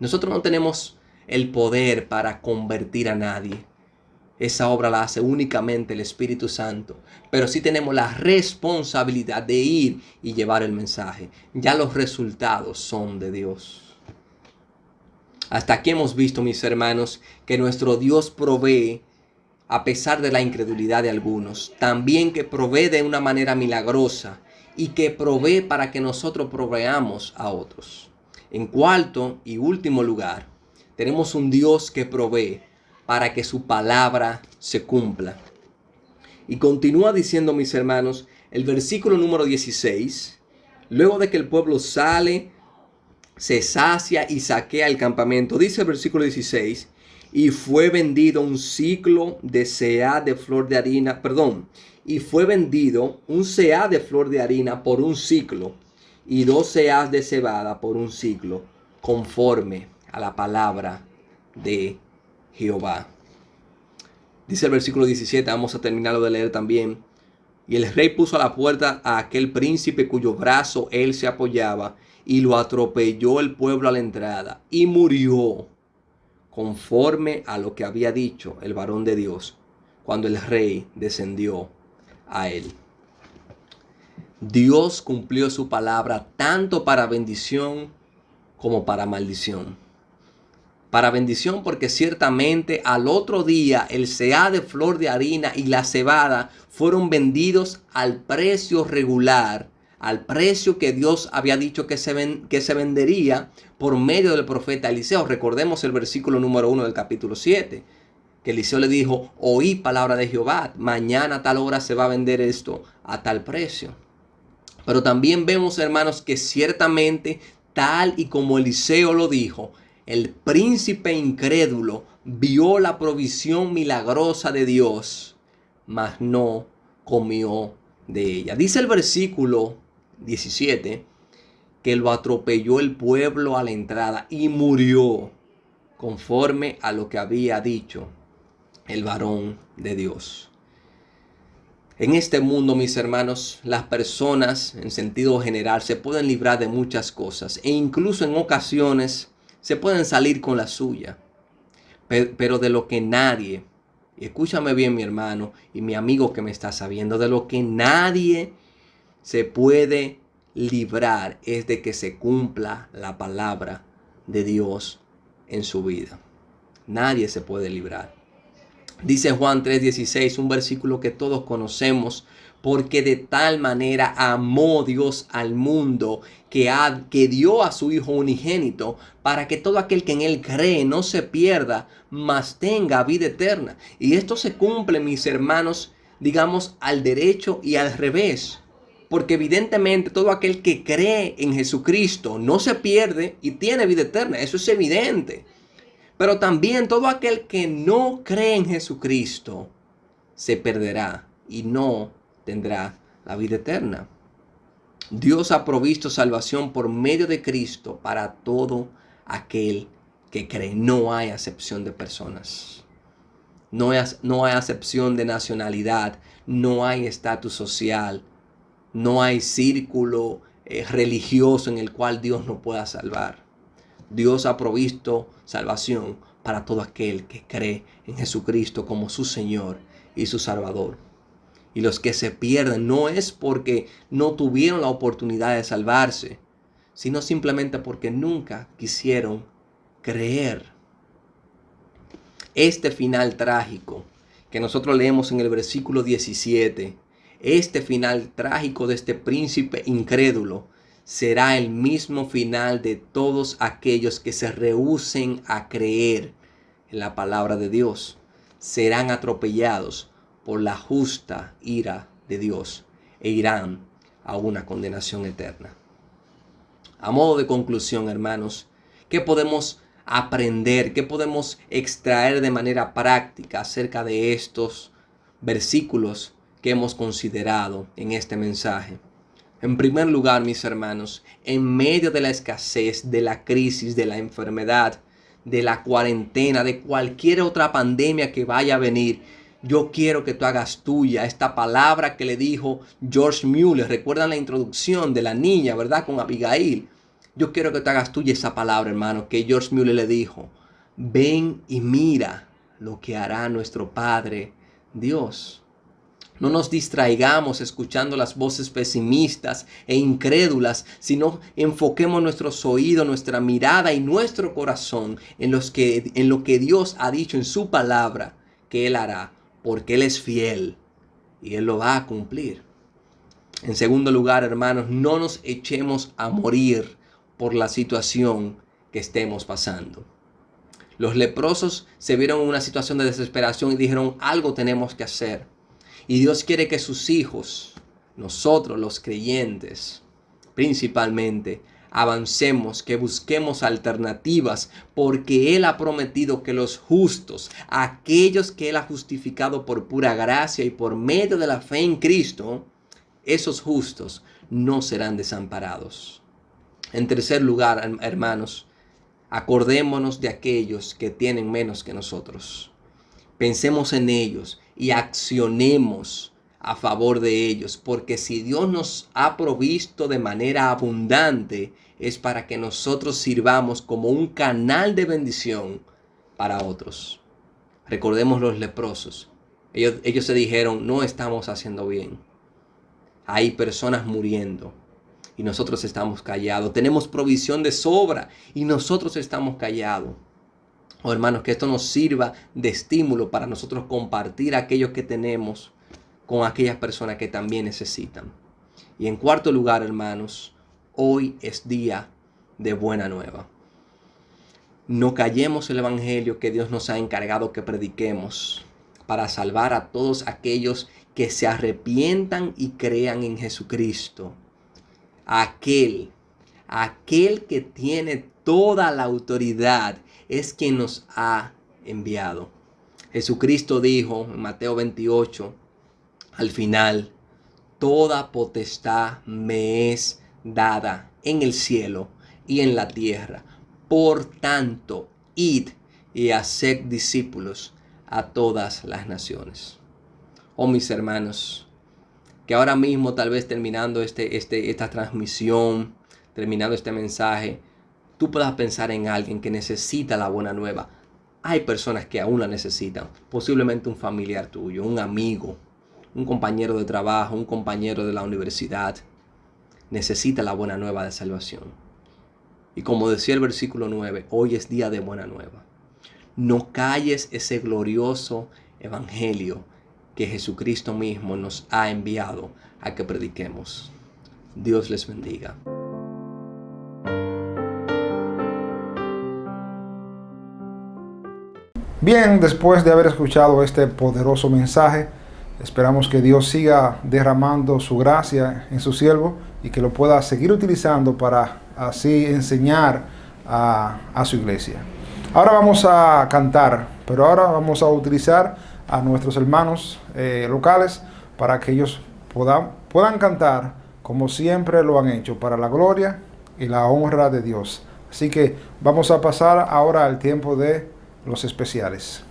Nosotros no tenemos el poder para convertir a nadie. Esa obra la hace únicamente el Espíritu Santo. Pero sí tenemos la responsabilidad de ir y llevar el mensaje. Ya los resultados son de Dios. Hasta aquí hemos visto, mis hermanos, que nuestro Dios provee a pesar de la incredulidad de algunos. También que provee de una manera milagrosa y que provee para que nosotros proveamos a otros. En cuarto y último lugar, Tenemos un Dios que provee para que su palabra se cumpla. Y continúa diciendo, mis hermanos, el versículo número 16. Luego de que el pueblo sale, se sacia y saquea el campamento. Dice el versículo 16. Y fue vendido un ciclo de seah de flor de harina. Y fue vendido un seah de flor de harina por un ciclo. Y 2 seahs de cebada por un ciclo. Conforme a la palabra de Jehová. Dice el versículo 17. Vamos a terminarlo de leer también. Y el rey puso a la puerta a aquel príncipe cuyo brazo él se apoyaba, y lo atropelló el pueblo a la entrada, y murió, conforme a lo que había dicho el varón de Dios, cuando el rey descendió a él. Dios cumplió su palabra tanto para bendición como para maldición. Para bendición, porque ciertamente al otro día el seah de flor de harina y la cebada fueron vendidos al precio regular, al precio que Dios había dicho que se vendería por medio del profeta Eliseo. Recordemos el versículo número 1 del capítulo 7, que Eliseo le dijo: oí palabra de Jehová, mañana a tal hora se va a vender esto a tal precio. Pero también vemos, hermanos, que ciertamente, tal y como Eliseo lo dijo, el príncipe incrédulo vio la provisión milagrosa de Dios, mas no comió de ella. Dice el versículo 17 que lo atropelló el pueblo a la entrada y murió, conforme a lo que había dicho el varón de Dios. En este mundo, mis hermanos, las personas en sentido general se pueden librar de muchas cosas e incluso en ocasiones se pueden salir con la suya. Pero de lo que nadie, y escúchame bien, mi hermano y mi amigo que me está sabiendo, de lo que nadie se puede librar es de que se cumpla la palabra de Dios en su vida. Nadie se puede librar. Dice Juan 3:16, un versículo que todos conocemos: porque de tal manera amó Dios al mundo que dio a su Hijo unigénito, para que todo aquel que en Él cree no se pierda, mas tenga vida eterna. Y esto se cumple, mis hermanos, digamos, al derecho y al revés. Porque evidentemente todo aquel que cree en Jesucristo no se pierde y tiene vida eterna. Eso es evidente. Pero también todo aquel que no cree en Jesucristo se perderá y no tendrá la vida eterna. Dios ha provisto salvación por medio de Cristo para todo aquel que cree. No hay acepción de personas. No hay acepción de nacionalidad. No hay estatus social. No hay círculo religioso en el cual Dios no pueda salvar. Dios ha provisto salvación para todo aquel que cree en Jesucristo como su Señor y su Salvador. Y los que se pierden no es porque no tuvieron la oportunidad de salvarse, sino simplemente porque nunca quisieron creer. Este final trágico que nosotros leemos en el versículo 17, este final trágico de este príncipe incrédulo, será el mismo final de todos aquellos que se rehúsen a creer en la palabra de Dios. Serán atropellados por la justa ira de Dios e irán a una condenación eterna. A modo de conclusión, hermanos, ¿qué podemos aprender? ¿Qué podemos extraer de manera práctica acerca de estos versículos que hemos considerado en este mensaje? En primer lugar, mis hermanos, en medio de la escasez, de la crisis, de la enfermedad, de la cuarentena, de cualquier otra pandemia que vaya a venir, yo quiero que tú hagas tuya esta palabra que le dijo George Mueller. ¿Recuerdan la introducción de la niña, verdad? Con Abigail. Yo quiero que tú hagas tuya esa palabra, hermano, que George Mueller le dijo: ven y mira lo que hará nuestro Padre Dios. No nos distraigamos escuchando las voces pesimistas e incrédulas, sino enfoquemos nuestros oídos, nuestra mirada y nuestro corazón en lo que Dios ha dicho en su palabra que Él hará, porque Él es fiel y Él lo va a cumplir. En segundo lugar, hermanos, no nos echemos a morir por la situación que estemos pasando. Los leprosos se vieron en una situación de desesperación y dijeron, algo tenemos que hacer. Y Dios quiere que sus hijos, nosotros los creyentes, principalmente, avancemos, que busquemos alternativas, porque Él ha prometido que los justos, aquellos que Él ha justificado por pura gracia y por medio de la fe en Cristo, esos justos no serán desamparados. En tercer lugar, hermanos, acordémonos de aquellos que tienen menos que nosotros. Pensemos en ellos y accionemos a favor de ellos, porque si Dios nos ha provisto de manera abundante, es para que nosotros sirvamos como un canal de bendición para otros. Recordemos los leprosos. Ellos se dijeron, no estamos haciendo bien. Hay personas muriendo y nosotros estamos callados. Tenemos provisión de sobra y nosotros estamos callados. Oh, hermanos, que esto nos sirva de estímulo para nosotros compartir aquello que tenemos con aquellas personas que también necesitan. Y en cuarto lugar, hermanos, hoy es día de buena nueva. No callemos el evangelio que Dios nos ha encargado que prediquemos para salvar a todos aquellos que se arrepientan y crean en Jesucristo. Aquel que tiene toda la autoridad es quien nos ha enviado. Jesucristo dijo en Mateo 28, al final, toda potestad me es dada en el cielo y en la tierra. Por tanto, id y haced discípulos a todas las naciones. Oh, mis hermanos, que ahora mismo, tal vez terminando esta transmisión, terminando este mensaje, tú puedas pensar en alguien que necesita la buena nueva. Hay personas que aún la necesitan, posiblemente un familiar tuyo, un amigo, un compañero de trabajo, un compañero de la universidad, necesita la buena nueva de salvación. Y como decía el versículo 9, hoy es día de buena nueva. No calles ese glorioso evangelio que Jesucristo mismo nos ha enviado a que prediquemos. Dios les bendiga. Bien, después de haber escuchado este poderoso mensaje, esperamos que Dios siga derramando su gracia en su siervo y que lo pueda seguir utilizando para así enseñar a su iglesia. Ahora vamos a cantar, pero ahora vamos a utilizar a nuestros hermanos locales para que ellos puedan cantar como siempre lo han hecho, para la gloria y la honra de Dios. Así que vamos a pasar ahora al tiempo de los especiales.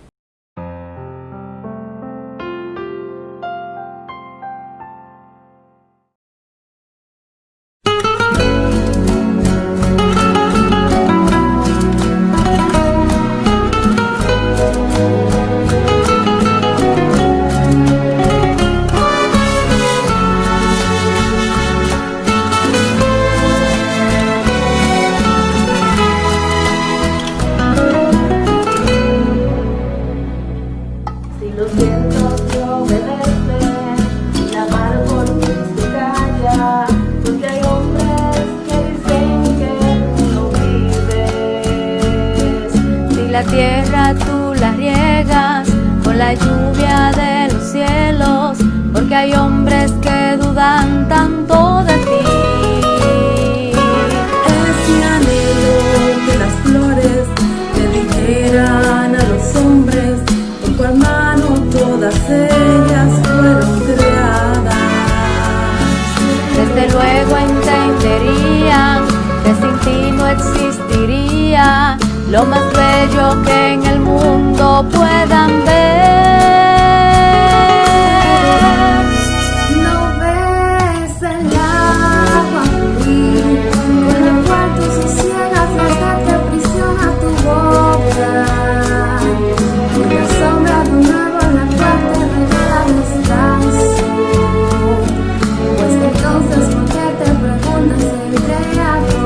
La tierra tú la riegas con la lluvia de los cielos, porque hay hombres que dudan tanto de ti. Es mi anhelo que las flores le dijeran a los hombres, por cual mano todas ellas fueron creadas. Desde luego entenderían que sin ti no existiría lo más bello que en el mundo puedan ver. No ves el agua fluir, con la cual tú sosiegas y hacerte prisión a tu boca. Por la sombra de un árbol la cual te regala descanso. Pues entonces, ¿por qué te preguntas el creador?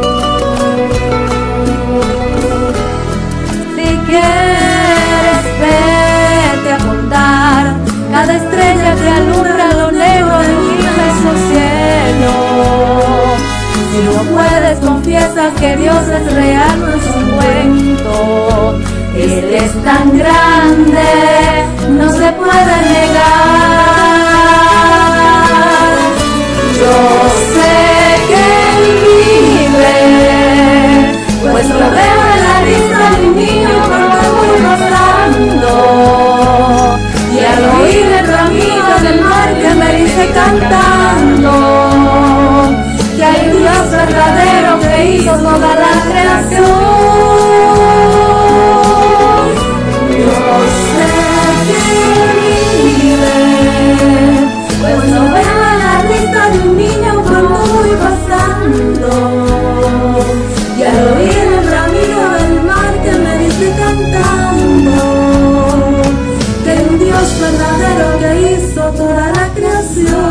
Quieres vete a contar cada estrella que alumbra lo negro del inmenso cielo. Si no puedes, confiesas que Dios es real, no es un cuento, y Él es tan grande, no se puede negar. Yo sé que Él vive, pues lo veo en la risa de un niño cuando voy pasando, y al oír el bramido del mar que me dice cantando que hay un Dios verdadero que hizo toda la creación. Yo sé que vive, pues lo veo en la risa de un niño cuando voy pasando, y al oír el bramido del mar que me dice cantando que hay un Dios verdadero que hizo toda la creación.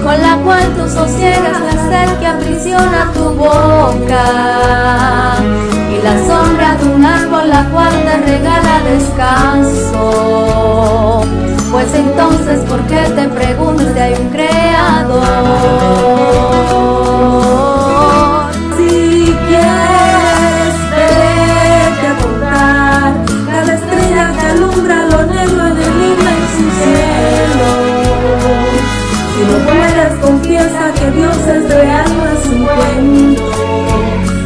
Con la cual tú sosiegas la sed que aprisiona tu boca, y la sombra de un árbol la cual te regala descanso. Pues entonces, ¿por qué te pregunto si hay un creador? Si quieres vete a contar cada estrella que alumbra lo negro en el inmenso cielo. Si no puedes, confiesa que Dios es real, no es un cuento.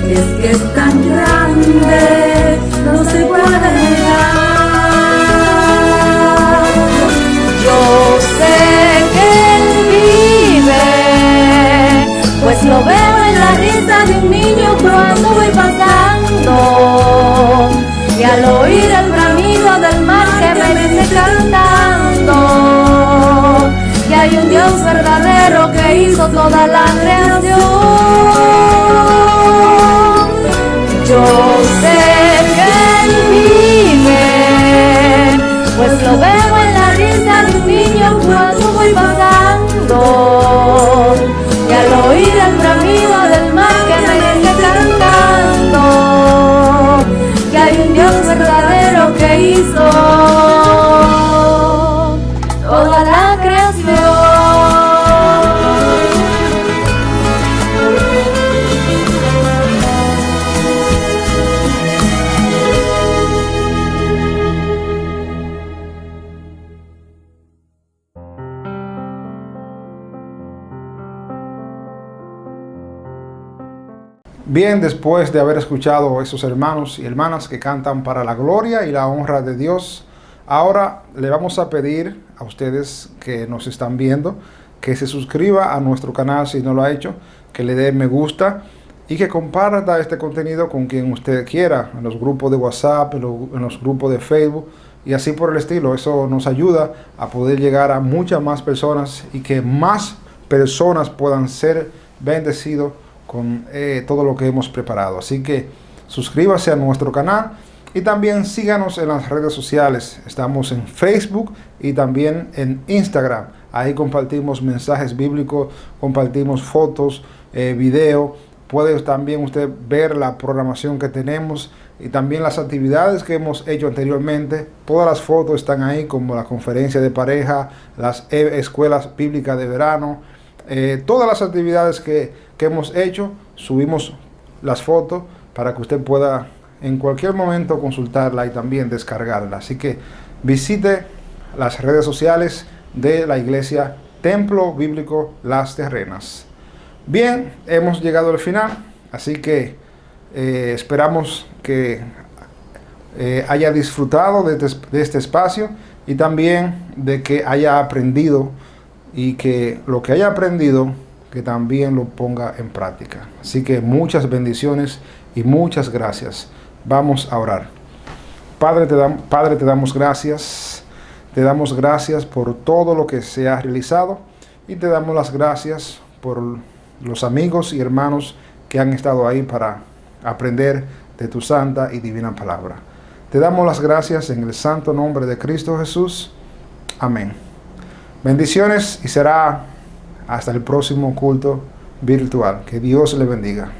Es que es tan grande, no se puede negar. Yo sé que Él vive, pues lo veo en la risa de un niño cuando voy pasando, y al oír el bramido del mar que me dice cantando que hay un Dios verdadero que hizo toda la creación. Yo sé que Él vive, pues lo veo en la risa de un niño cuando voy pasando, y al oír el bramido del mar que me dice cantando que hay un Dios verdadero que hizo toda la creación. Bien, después de haber escuchado a esos hermanos y hermanas que cantan para la gloria y la honra de Dios, ahora le vamos a pedir a ustedes que nos están viendo que se suscriba a nuestro canal si no lo ha hecho, que le dé me gusta y que comparta este contenido con quien usted quiera, en los grupos de WhatsApp, en los grupos de Facebook y así por el estilo. Eso nos ayuda a poder llegar a muchas más personas y que más personas puedan ser bendecidos con todo lo que hemos preparado. Así que suscríbase a nuestro canal y también síganos en las redes sociales. Estamos en Facebook y también en Instagram. Ahí compartimos mensajes bíblicos, compartimos fotos, video. Puede también usted ver la programación que tenemos y también las actividades que hemos hecho anteriormente. Todas las fotos están ahí, como la conferencia de pareja, las escuelas bíblicas de verano, todas las actividades que hemos hecho. Subimos las fotos para que usted pueda en cualquier momento consultarla y también descargarla. Así que visite las redes sociales de la iglesia Templo Bíblico Las Terrenas. Bien, hemos llegado al final, así que esperamos que haya disfrutado de este espacio y también de que haya aprendido y que lo que haya aprendido que también lo ponga en práctica. Así que muchas bendiciones y muchas gracias. Vamos a orar. Padre, te damos gracias. Te damos gracias por todo lo que se ha realizado y te damos las gracias por los amigos y hermanos que han estado ahí para aprender de tu santa y divina palabra. Te damos las gracias en el santo nombre de Cristo Jesús. Amén. Bendiciones y será hasta el próximo culto virtual. Que Dios le bendiga.